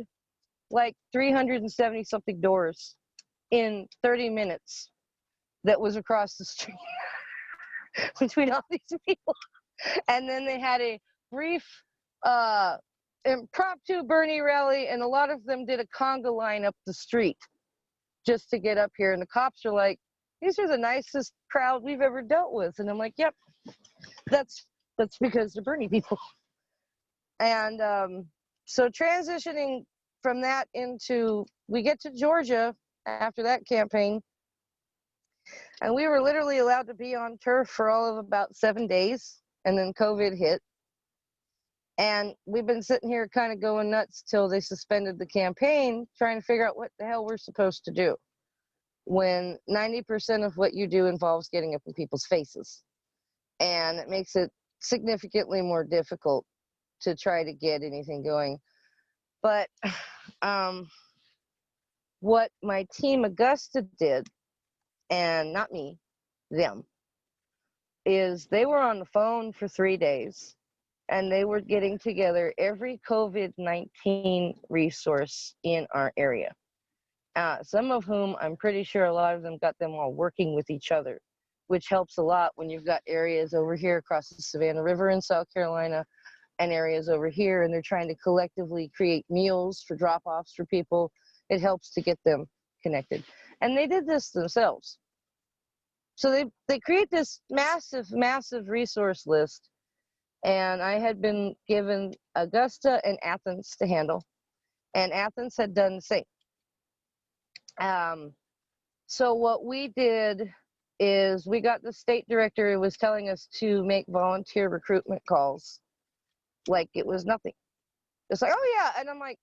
like 370 something doors in 30 minutes that was across the street between all these people. And then they had a brief impromptu Bernie rally, and a lot of them did a conga line up the street just to get up here. And the cops are like, these are the nicest crowd we've ever dealt with. And I'm like, yep, that's because they're Bernie people. And so transitioning from that into, we get to Georgia after that campaign, and we were literally allowed to be on turf for all of about 7 days. And then COVID hit. And we've been sitting here kind of going nuts till they suspended the campaign, trying to figure out what the hell we're supposed to do, when 90% of what you do involves getting up in people's faces. And it makes it significantly more difficult. to try to get anything going. But what my team Augusta did, and not me, them, is they were on the phone for 3 days, and they were getting together every COVID-19 resource in our area. Some of whom I'm pretty sure a lot of them got them all working with each other, which helps a lot when you've got areas over here across the Savannah River in South Carolina and areas over here, and they're trying to collectively create meals for drop-offs for people. It helps to get them connected. And they did this themselves. So they create this massive, massive resource list, and I had been given Augusta and Athens to handle, and Athens had done the same. So what we did is we got the state director who was telling us to make volunteer recruitment calls like it was nothing. It's like, oh yeah, and I'm like,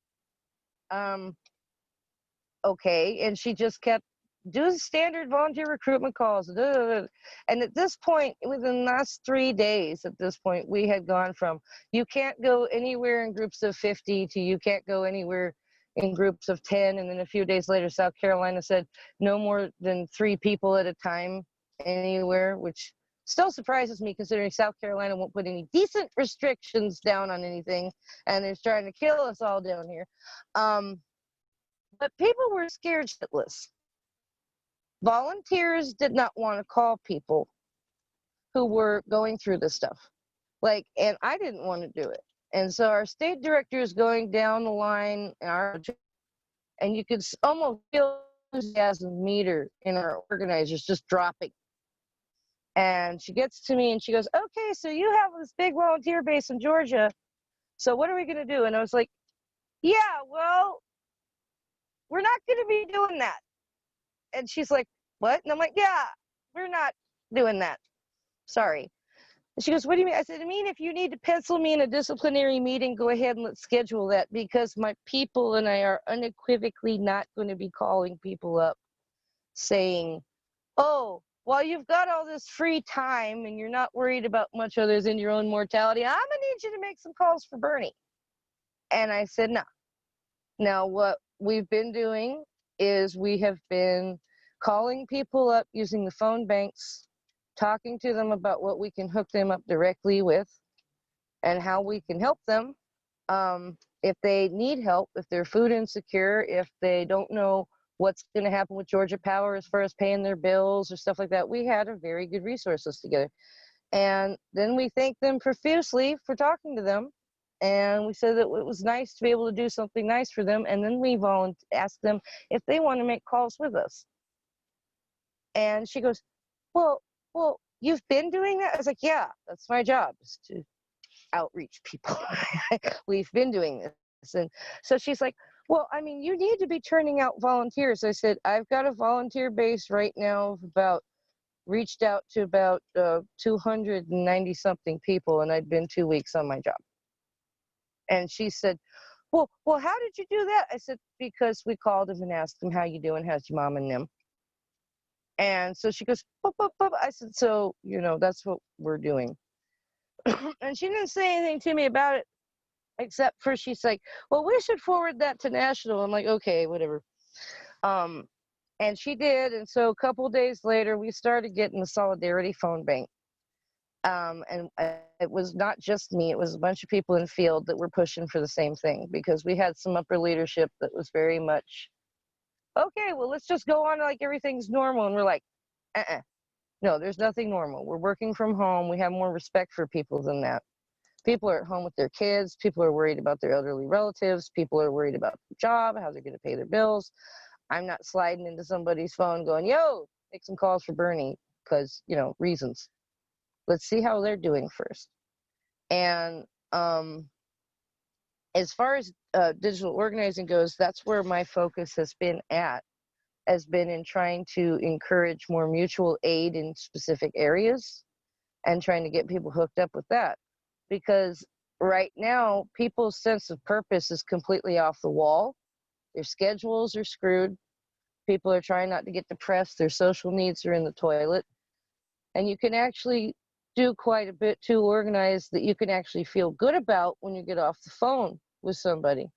okay, and she just kept doing standard volunteer recruitment calls, and at this point, within the last 3 days, at this point, we had gone from you can't go anywhere in groups of 50 to you can't go anywhere in groups of 10, and then a few days later, South Carolina said no more than 3 people at a time anywhere, which still surprises me considering South Carolina won't put any decent restrictions down on anything, and they're trying to kill us all down here. But people were scared shitless. Volunteers did not want to call people who were going through this stuff. And I didn't want to do it. And so our state director is going down the line, and you could almost feel the enthusiasm meter in our organizers just dropping. And she gets to me and she goes, okay, so you have this big volunteer base in Georgia. So what are we going to do? And I was like, yeah, well, we're not going to be doing that. And she's like, what? And I'm like, yeah, we're not doing that. Sorry. And she goes, what do you mean? I said, I mean, if you need to pencil me in a disciplinary meeting, go ahead and let's schedule that, because my people and I are unequivocally not going to be calling people up saying, oh, while you've got all this free time and you're not worried about much other than your own mortality, I'm going to need you to make some calls for Bernie. And I said, no. Now, what we've been doing is we have been calling people up using the phone banks, talking to them about what we can hook them up directly with and how we can help them. If they need help, if they're food insecure, if they don't know what's going to happen with Georgia Power as far as paying their bills or stuff like that, we had a very good resource list together. And then we thanked them profusely for talking to them. And we said that it was nice to be able to do something nice for them. And then we asked them if they want to make calls with us. And she goes, well, you've been doing that? I was like, yeah, that's my job, is to outreach people. We've been doing this. And so she's like, well, I mean, you need to be turning out volunteers. I said, I've got a volunteer base right now of reached out to about 290 something people, and I'd been 2 weeks on my job. And she said, well, how did you do that? I said, because we called them and asked them, how you doing? How's your mom and them? And so she goes, boop, boop, boop. I said, so, that's what we're doing. And she didn't say anything to me about it, except for she's like, well, we should forward that to national. I'm like, okay, whatever. And she did. And so a couple days later, we started getting the Solidarity phone bank. And it was not just me, it was a bunch of people in the field that were pushing for the same thing, because we had some upper leadership that was very much, okay, well, let's just go on like everything's normal. And we're like, no, there's nothing normal. We're working from home. We have more respect for people than that. People are at home with their kids. People are worried about their elderly relatives. People are worried about their job, how they're going to pay their bills. I'm not sliding into somebody's phone going, yo, make some calls for Bernie, because, reasons. Let's see how they're doing first. And as far as digital organizing goes, that's where my focus has been in trying to encourage more mutual aid in specific areas and trying to get people hooked up with that. Because right now, people's sense of purpose is completely off the wall. Their schedules are screwed. People are trying not to get depressed. Their social needs are in the toilet. And you can actually do quite a bit to organize that you can actually feel good about when you get off the phone with somebody,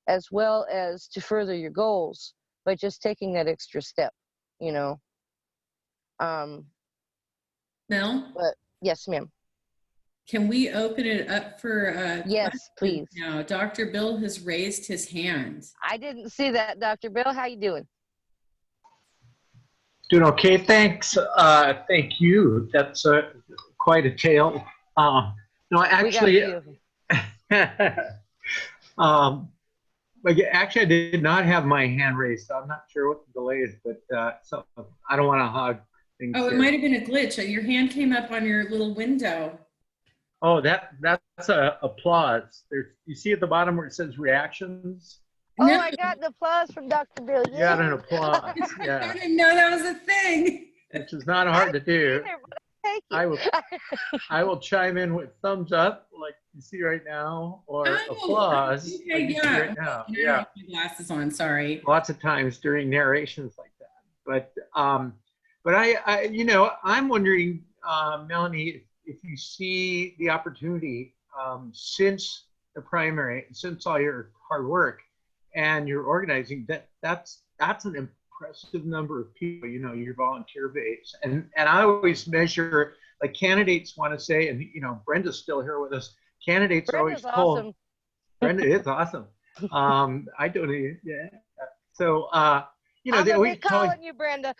as well as to further your goals by just taking that extra step, you know. Mel, But yes, ma'am. can we open it up for Yes, questions please. now? Dr. Bill has raised his hand. I didn't see that, Dr. Bill. How you doing? Doing okay, thanks. Thank you. That's quite a tale. No, We got a actually, few of them. but actually, I did not have my hand raised, so I'm not sure what the delay is, but so I don't want to hog things Oh, it here. might have been a glitch. Your hand came up on your little window. Oh, that's a applause. There's, you see at the bottom where it says reactions? Oh, No. I got the applause from Dr. Bill. You got an Yay. applause, I yeah, didn't know that was a thing. which is not hard to do. Either, but thank you. I will chime in with thumbs up, like you see right now, or Oh, applause, okay, like you see yeah. right now. I don't Yeah, have my glasses on, sorry. lots of times during narrations like that. But I you know, I'm wondering, Melanie, if you see the opportunity since the primary, since all your hard work and your organizing, that's an impressive number of people, you know, your volunteer base. And I always measure, like candidates want to say, and you know, Brenda's still here with us. Candidates are always Brenda's told, awesome. Brenda is awesome. I don't even, yeah. So, you know, I'm they gonna always be tell, calling you, Brenda.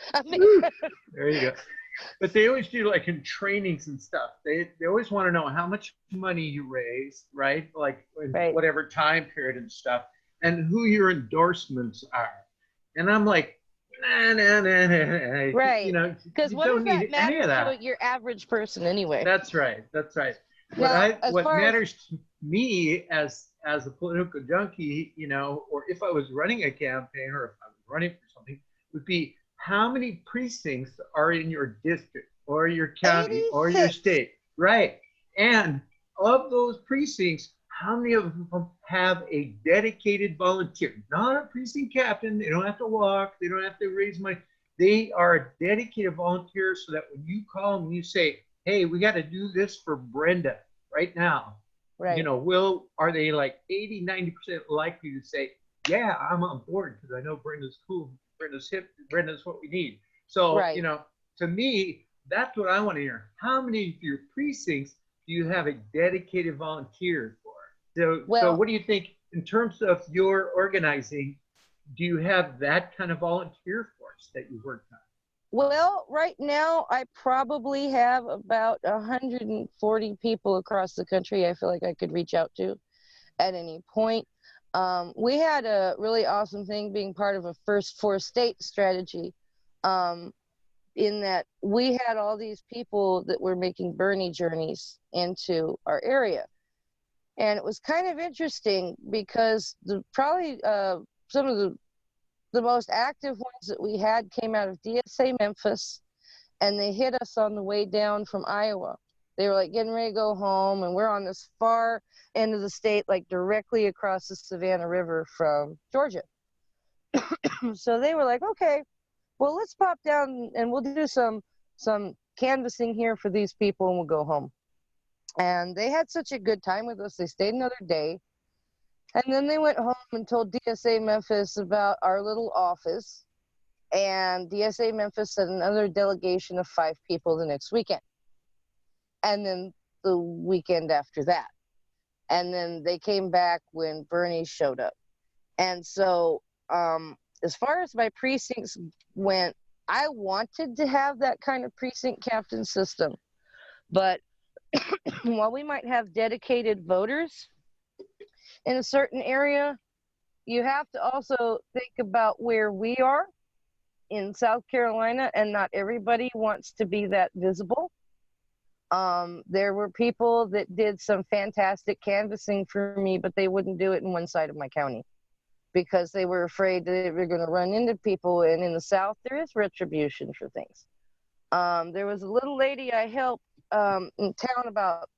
there you go. But they always do, like in trainings and stuff. They always want to know how much money you raise, right? Like in Right. whatever time period and stuff, and who your endorsements are. And I'm like, nah. Right. You know, Because you what does don't that need any matter of that. to your average person anyway? That's right. That's right. Now, as What far as matters to me as a political junkie, you know, or if I was running a campaign or if I was running for something, would be how many precincts are in your district or your county or your 86. state, right? And of those precincts, how many of them have a dedicated volunteer? Not a precinct captain. They don't have to walk. They don't have to raise money. They are a dedicated volunteer, so that when you call them, you say, hey, we got to do this for Brenda right now. Right. You know, are they like 80, 90% likely to say, yeah, I'm on board because I know Brenda's cool, Brenda's hip, Brenda's what we need. So, Right. you know, to me, that's what I want to hear. How many of your precincts do you have a dedicated volunteer for? So Well- what do you think in terms of your organizing? Do you have that kind of volunteer force that you worked on? Well, right now I probably have about 140 people across the country I feel like I could reach out to at any point. We had a really awesome thing being part of a first four state strategy, in that we had all these people that were making Bernie journeys into our area. And it was kind of interesting because probably some of the most active ones that we had came out of DSA Memphis, and they hit us on the way down from Iowa. They were like getting ready to go home, and we're on this far end of the state, like directly across the Savannah River from Georgia. So they were like, okay, well, let's pop down and we'll do some canvassing here for these people and we'll go home. And they had such a good time with us. They stayed another day. And then they went home and told DSA Memphis about our little office. And DSA Memphis sent another delegation of 5 people the next weekend. And then the weekend after that. And then they came back when Bernie showed up. And so as far as my precincts went, I wanted to have that kind of precinct captain system. But while we might have dedicated voters in a certain area, you have to also think about where we are in South Carolina, and not everybody wants to be that visible. There were people that did some fantastic canvassing for me, but they wouldn't do it in one side of my county because they were afraid that they were going to run into people. And in the South, there is retribution for things. There was a little lady I helped in town about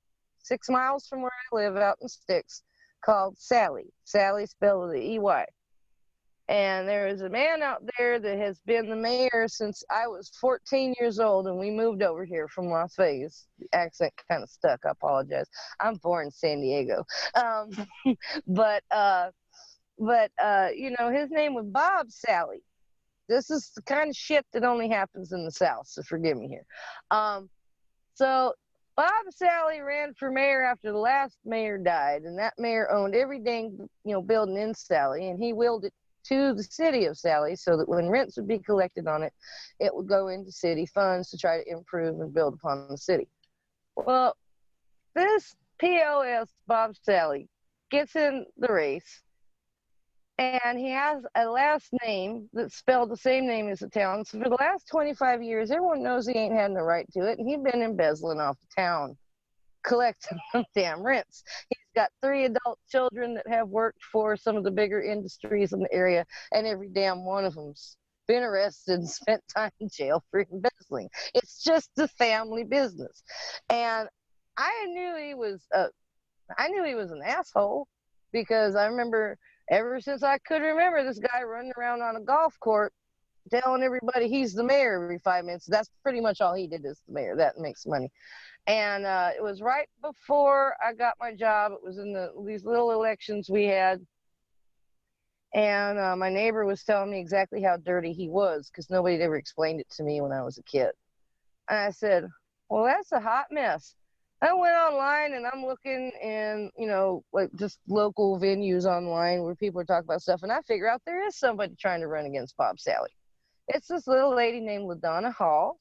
6 miles from where I live out in Sticks, called Sally. Sally spelled with an E-Y. And there is a man out there that has been the mayor since I was 14 years old, and we moved over here from Las Vegas. The accent kind of stuck. I apologize. I'm born in San Diego. Um, but his name was Bob Sally. This is the kind of shit that only happens in the South, so forgive me here. So Bob Sally ran for mayor after the last mayor died, and that mayor owned every dang, building in Sally, and he willed it to the city of Sally so that when rents would be collected on it, it would go into city funds to try to improve and build upon the city. Well, this POS Bob Sally gets in the race, and he has a last name that's spelled the same name as the town. So for the last 25 years, everyone knows he ain't had no right to it, and he's been embezzling off the town, collecting them damn rents. He's got 3 adult children that have worked for some of the bigger industries in the area, and every damn one of them's been arrested and spent time in jail for embezzling. It's just a family business. And I knew he was an asshole, because I remember ever since I could remember this guy running around on a golf court telling everybody he's the mayor every 5 minutes. That's pretty much all he did, is the mayor. That makes money. And it was right before I got my job. It was in these little elections we had. And my neighbor was telling me exactly how dirty he was, because nobody had ever explained it to me when I was a kid. And I said, well, that's a hot mess. I went online and I'm looking in, like just local venues online where people are talking about stuff. And I figure out there is somebody trying to run against Bob Sally. It's this little lady named LaDonna Hall.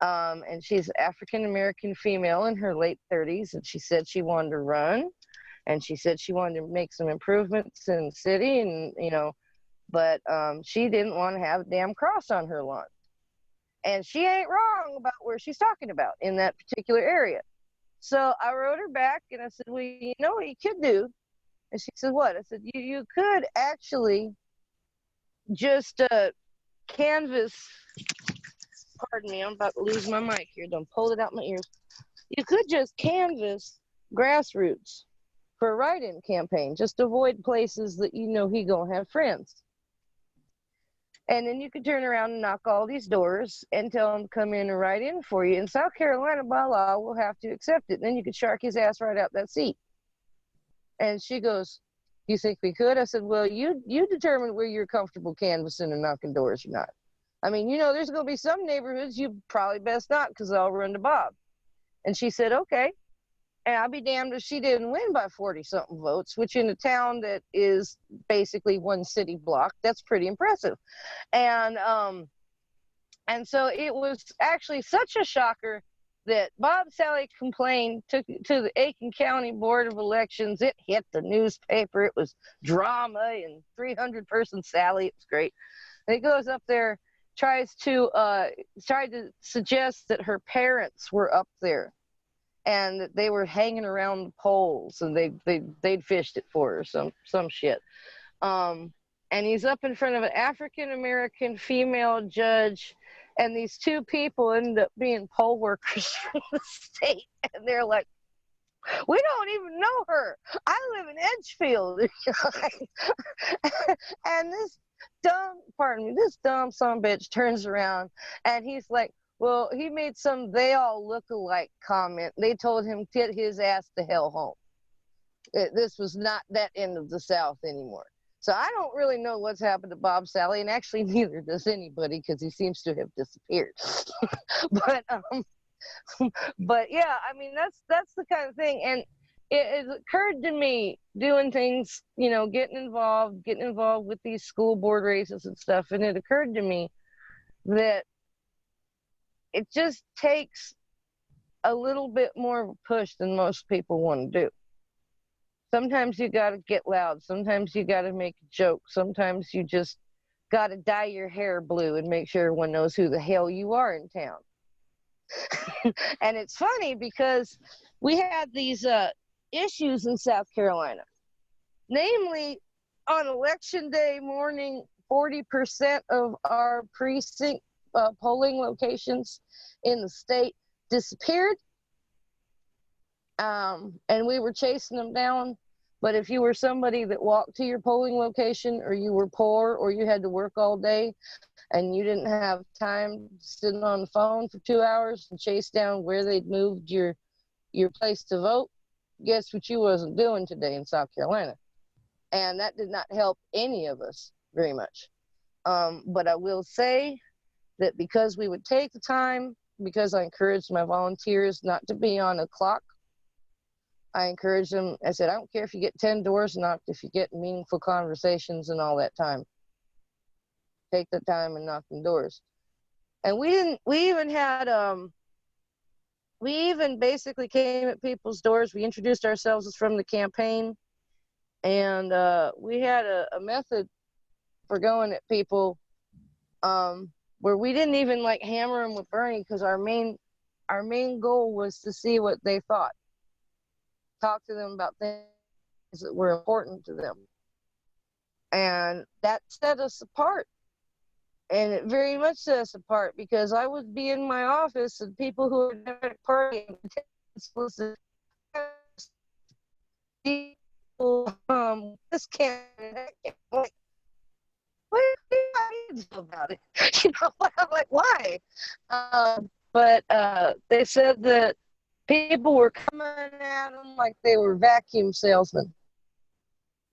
And she's African-American female in her late 30s. And she said she wanted to run. And she said she wanted to make some improvements in the city. And, but she didn't want to have a damn cross on her lawn. And she ain't wrong about where she's talking about in that particular area. So I wrote her back and I said, well, you know what you could do? And she said, what? I said, you could actually just canvas, pardon me, I'm about to lose my mic here. Don't pull it out my ears. You could just canvas grassroots for a write-in campaign. Just avoid places that he gonna have friends. And then you could turn around and knock all these doors and tell him to come in and write in for you. In South Carolina, by law, we'll have to accept it. And then you could shark his ass right out that seat. And she goes, you think we could? I said, well, you determine where you're comfortable canvassing and knocking doors or not. I mean, there's going to be some neighborhoods you probably best not, because I'll run to Bob. And she said, okay. And I'll be damned if she didn't win by 40-something votes, which in a town that is basically one city block, that's pretty impressive. And so it was actually such a shocker that Bob Sally complained, took it to the Aiken County Board of Elections. It hit the newspaper. It was drama and 300-person Sally. It was great. And he goes up there, tried to suggest that her parents were up there, and that they were hanging around the polls, and they'd fished it for her, some shit. And he's up in front of an African-American female judge, and these 2 people end up being poll workers from the state, and they're like, we don't even know her. I live in Edgefield. And this dumb son bitch turns around, and he's like, well, he made some they all look alike comment. They told him to get his ass the hell home. This was not that end of the South anymore. So I don't really know what's happened to Bob Sally, and actually neither does anybody, because he seems to have disappeared. But yeah, I mean, that's the kind of thing. And it occurred to me doing things, getting involved with these school board races and stuff. And it occurred to me that it just takes a little bit more of a push than most people want to do. Sometimes you got to get loud. Sometimes you got to make a joke. Sometimes you just got to dye your hair blue and make sure everyone knows who the hell you are in town. And it's funny because we had these issues in South Carolina. Namely, on election day morning, 40% of our precinct polling locations in the state disappeared. And we were chasing them down. But if you were somebody that walked to your polling location, or you were poor, or you had to work all day and you didn't have time to sit on the phone for 2 hours and chase down where they'd moved your place to vote, guess what you wasn't doing today in South Carolina? And that did not help any of us very much. But I will say that because we would take the time, because I encouraged my volunteers not to be on a clock, I encouraged them. I said, I don't care if you get 10 doors knocked, if you get meaningful conversations and all that time. Take the time and knock them doors. And we even basically came at people's doors. We introduced ourselves as from the campaign. And we had a method for going at people where we didn't even like hammer them with Bernie, because our main goal was to see what they thought. Talk to them about things that were important to them. And that set us apart. And it very much set us apart, because I would be in my office and people who were Democratic Party people, this candidate, like, what do you do about it? You know, I'm like, why? But they said that people were coming at them like they were vacuum salesmen.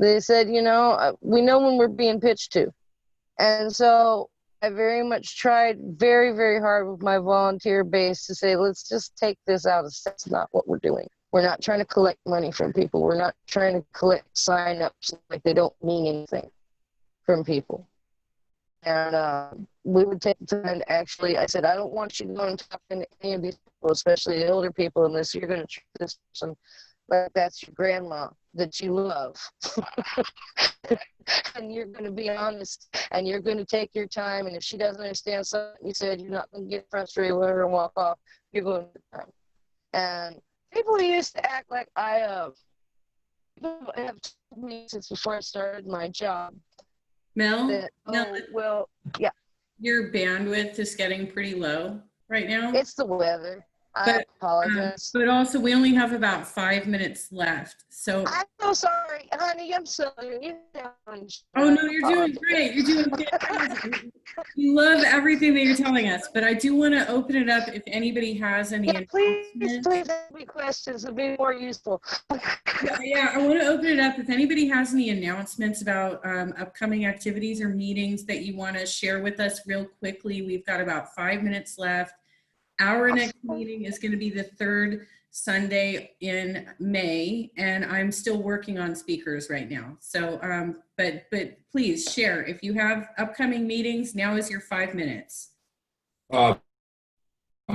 They said, you know, we know when we're being pitched to. And so I very much tried very, very hard with my volunteer base to say, let's just take this out. That's not what we're doing. We're not trying to collect money from people. We're not trying to collect sign-ups like they don't mean anything from people. And we would take the time to actually, I said, I don't want you to go and talk to any of these people, especially the older people, unless you're going to treat this person like that's your grandma that you love. And you're going to be honest, and you're going to take your time. And if she doesn't understand something you said, you're not going to get frustrated with her and walk off. You're going to time. And people used to act like people have told me since before I started my job. Mel, That, Mel, well, yeah. Your bandwidth is getting pretty low right now. It's the weather. I apologize. But also, we only have about 5 minutes left. So I'm so sorry, honey. I'm sorry. oh no, you're doing great. You're doing fantastic. We love everything that you're telling us, but I do want to open it up if anybody has any. Yeah, please ask me questions. It'll be more useful. Yeah, I want to open it up if anybody has any announcements about upcoming activities or meetings that you want to share with us real quickly. We've got about 5 minutes left. Our next meeting is going to be the third Sunday in May, and I'm still working on speakers right now. So, but please share if you have upcoming meetings. Now is your 5 minutes. I'm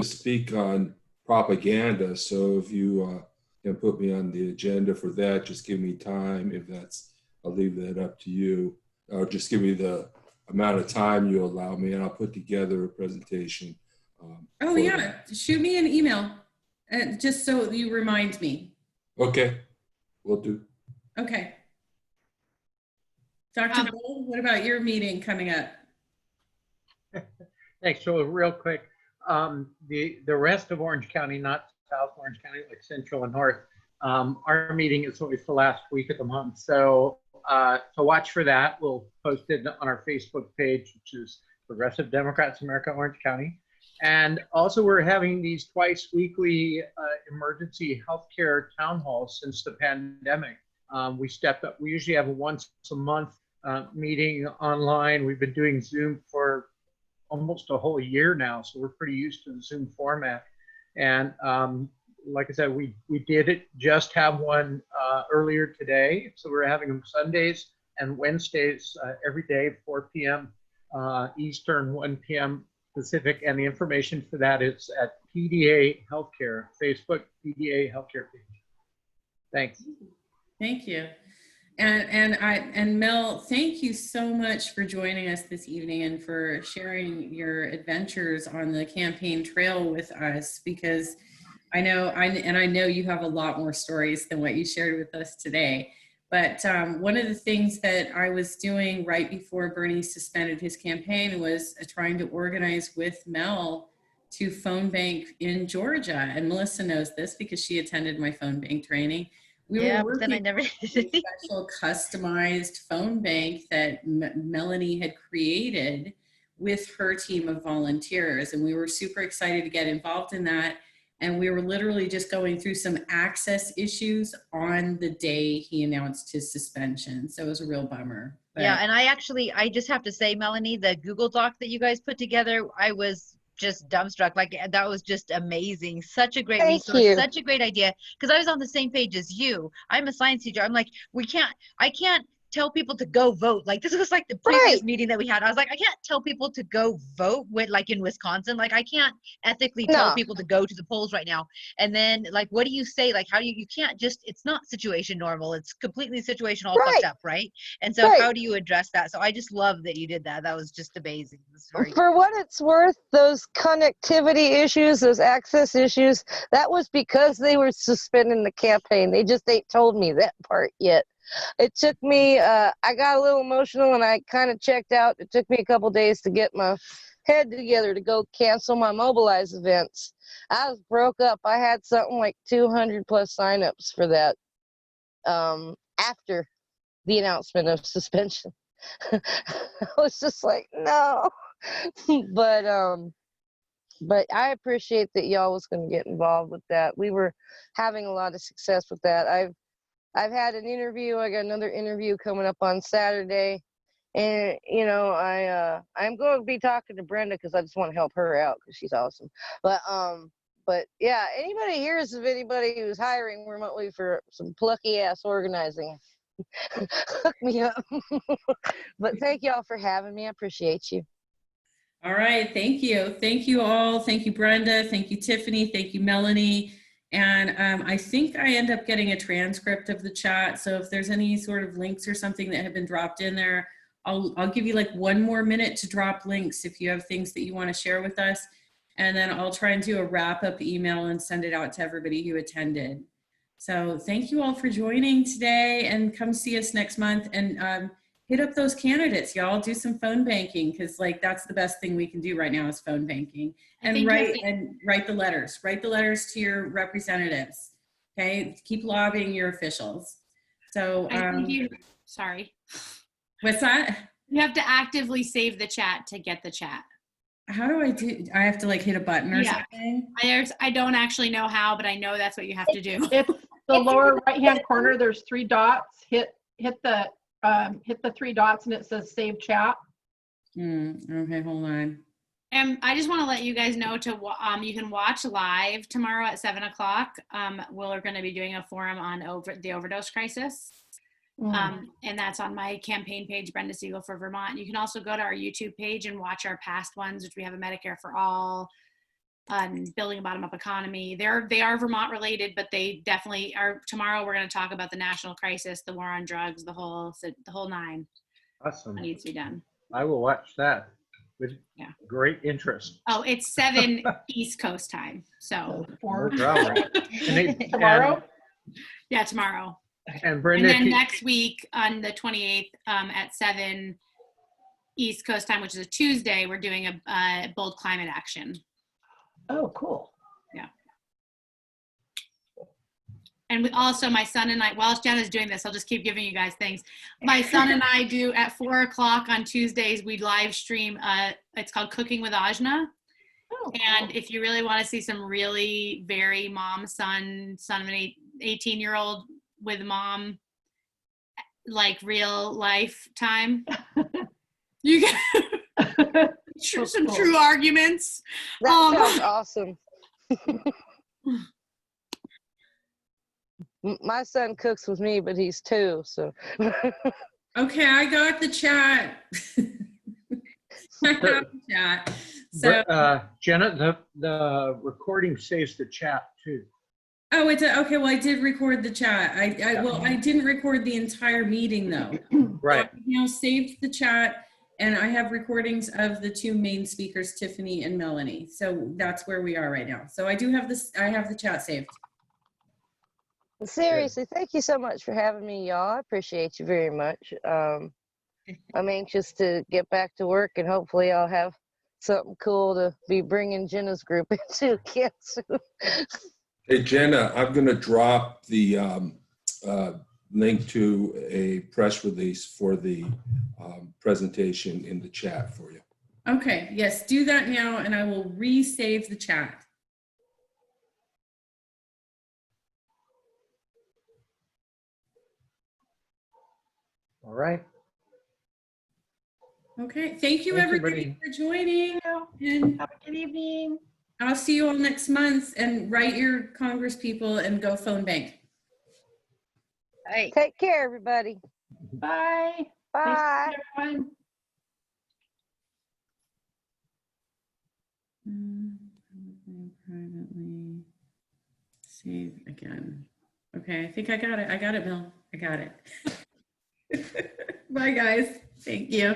speak on propaganda, so if you can put me on the agenda for that, just give me time. If that's, I'll leave that up to you. Just give me the amount of time you allow me, and I'll put together a presentation. Oh yeah, shoot me an email, just so you remind me. Okay, will do. Okay. Dr. Bull, what about your meeting coming up? Thanks, Joel. Real quick, the rest of Orange County, not South Orange County, like Central and North, our meeting is always the last week of the month. So watch for that. We'll post it on our Facebook page, which is Progressive Democrats America Orange County. And also we're having these twice weekly emergency healthcare town halls since the pandemic. We stepped up. We usually have a once a month meeting online. We've been doing Zoom for almost a whole year now, so we're pretty used to the Zoom format. And like I said, we did just have one earlier today. So we're having them Sundays and Wednesdays every day, 4 p.m. Eastern, 1 p.m. Pacific, and the information for that is at PDA Healthcare, Facebook PDA Healthcare page. Thanks. Thank you. And Mel, thank you so much for joining us this evening and for sharing your adventures on the campaign trail with us, because I know you have a lot more stories than what you shared with us today. But one of the things that I was doing right before Bernie suspended his campaign was trying to organize with Mel to phone bank in Georgia. And Melissa knows this because she attended my phone bank training. We Yeah, were but then I working never on a special customized phone bank that Melanie had created with her team of volunteers. And we were super excited to get involved in that. And we were literally just going through some access issues on the day he announced his suspension. So it was a real bummer. Yeah, But and I just have to say, Melanie, the Google Doc that you guys put together, I was just dumbstruck. Like that was just amazing. Such a great Thank resource, you. such a great idea. Because I was on the same page as you. I'm a science teacher. I'm like, I can't tell people to go vote. Like this was like the previous Right. meeting that we had. I was like, I can't tell people to go vote with like in Wisconsin. Like I can't ethically tell No. people to go to the polls right now. And then like, what do you say? Like, how do you can't just, it's not situation normal. It's completely situation all Right. fucked up, right? And so Right. how do you address that? So I just love that you did that. That was just amazing. It was very For what it's worth, those connectivity issues, those access issues, that was because they were suspending the campaign. They just ain't told me that part yet. It took me, I got a little emotional and I kind of checked out. It took me a couple days to get my head together to go cancel my Mobilize events. I was broke up. I had something like 200 plus signups for that after the announcement of suspension. I was just like, no. but I appreciate that y'all was going to get involved with that. We were having a lot of success with that. I've had an interview. I got another interview coming up on Saturday, and you know I'm going to be talking to Brenda because I just want to help her out because she's awesome. But yeah, anybody hears of anybody who's hiring remotely for some plucky ass organizing, hook me up. But thank y'all for having me. I appreciate you. all right, thank you. Thank you all. Thank you, Brenda. Thank you, Tiffany. Thank you, Melanie. And I think I end up getting a transcript of the chat. So if there's any sort of links or something that have been dropped in there, I'll give you like 1 more minute to drop links if you have things that you want to share with us. And then I'll try and do a wrap up email and send it out to everybody who attended. So thank you all for joining today, and come see us next month, and hit up those candidates, y'all. Do some phone banking, because like that's the best thing we can do right now is phone banking. And write the letters. Write the letters to your representatives. Okay, keep lobbying your officials. So I think you, sorry. What's that? You have to actively save the chat to get the chat. How do I do? I have to like hit a button or something? I don't actually know how, but I know that's what you have to do. It's the lower right-hand corner. There's 3 dots. Hit the 3 dots and it says save chat. Okay, hold on. And I just want to let you guys know you can watch live tomorrow at 7 o'clock. We're going to be doing a forum on the overdose crisis. And that's on my campaign page, Brenda Siegel for Vermont. You can also go to our YouTube page and watch our past ones, which we have a Medicare for All, building a bottom-up economy. They are Vermont related, but they definitely are. Tomorrow we're going to talk about the national crisis, the war on drugs, the whole 9. Awesome. That needs to be done. I will watch that with great interest. Oh, it's 7 East Coast time. So No problem. Tomorrow? Yeah, tomorrow. And Brenda, and then next week on the 28th at 7 East Coast time, which is a Tuesday, we're doing a bold climate action. Oh, cool. Yeah. And we also, my son and I, while Jenna's doing this, I'll just keep giving you guys things. My son and I do at 4 o'clock on Tuesdays, we live stream, it's called Cooking with Ajna. Oh, and if you really want to see some really very son of an 18-year-old with mom, like real life time, you get some true arguments. That sounds awesome. My son cooks with me, but he's 2, so. Okay, I got the chat. I got the chat. So, Jenna, the recording saves the chat too. oh, it's okay. Well, I did record the chat. I didn't record the entire meeting though. Right. So I've now saved the chat, and I have recordings of the 2 main speakers, Tiffany and Melanie. So that's where we are right now. So I do have this. I have the chat saved. Seriously, thank you so much for having me, y'all. I appreciate you very much. I'm anxious to get back to work, and hopefully I'll have something cool to be bringing Jenna's group into again soon. Hey, Jenna, I'm going to drop the link to a press release for the presentation in the chat for you. Okay, yes, do that now and I will resave the chat. All right. Okay, thank you Thanks, everybody for joining. And Have a good evening. I'll see you all next month, and write your Congress people and go phone bank. Hey. Take care, everybody. Bye. Bye. Nice to meet everyone. Privately save again. Okay, I think I got it. I got it, Bill. I got it. Bye, guys. Thank you.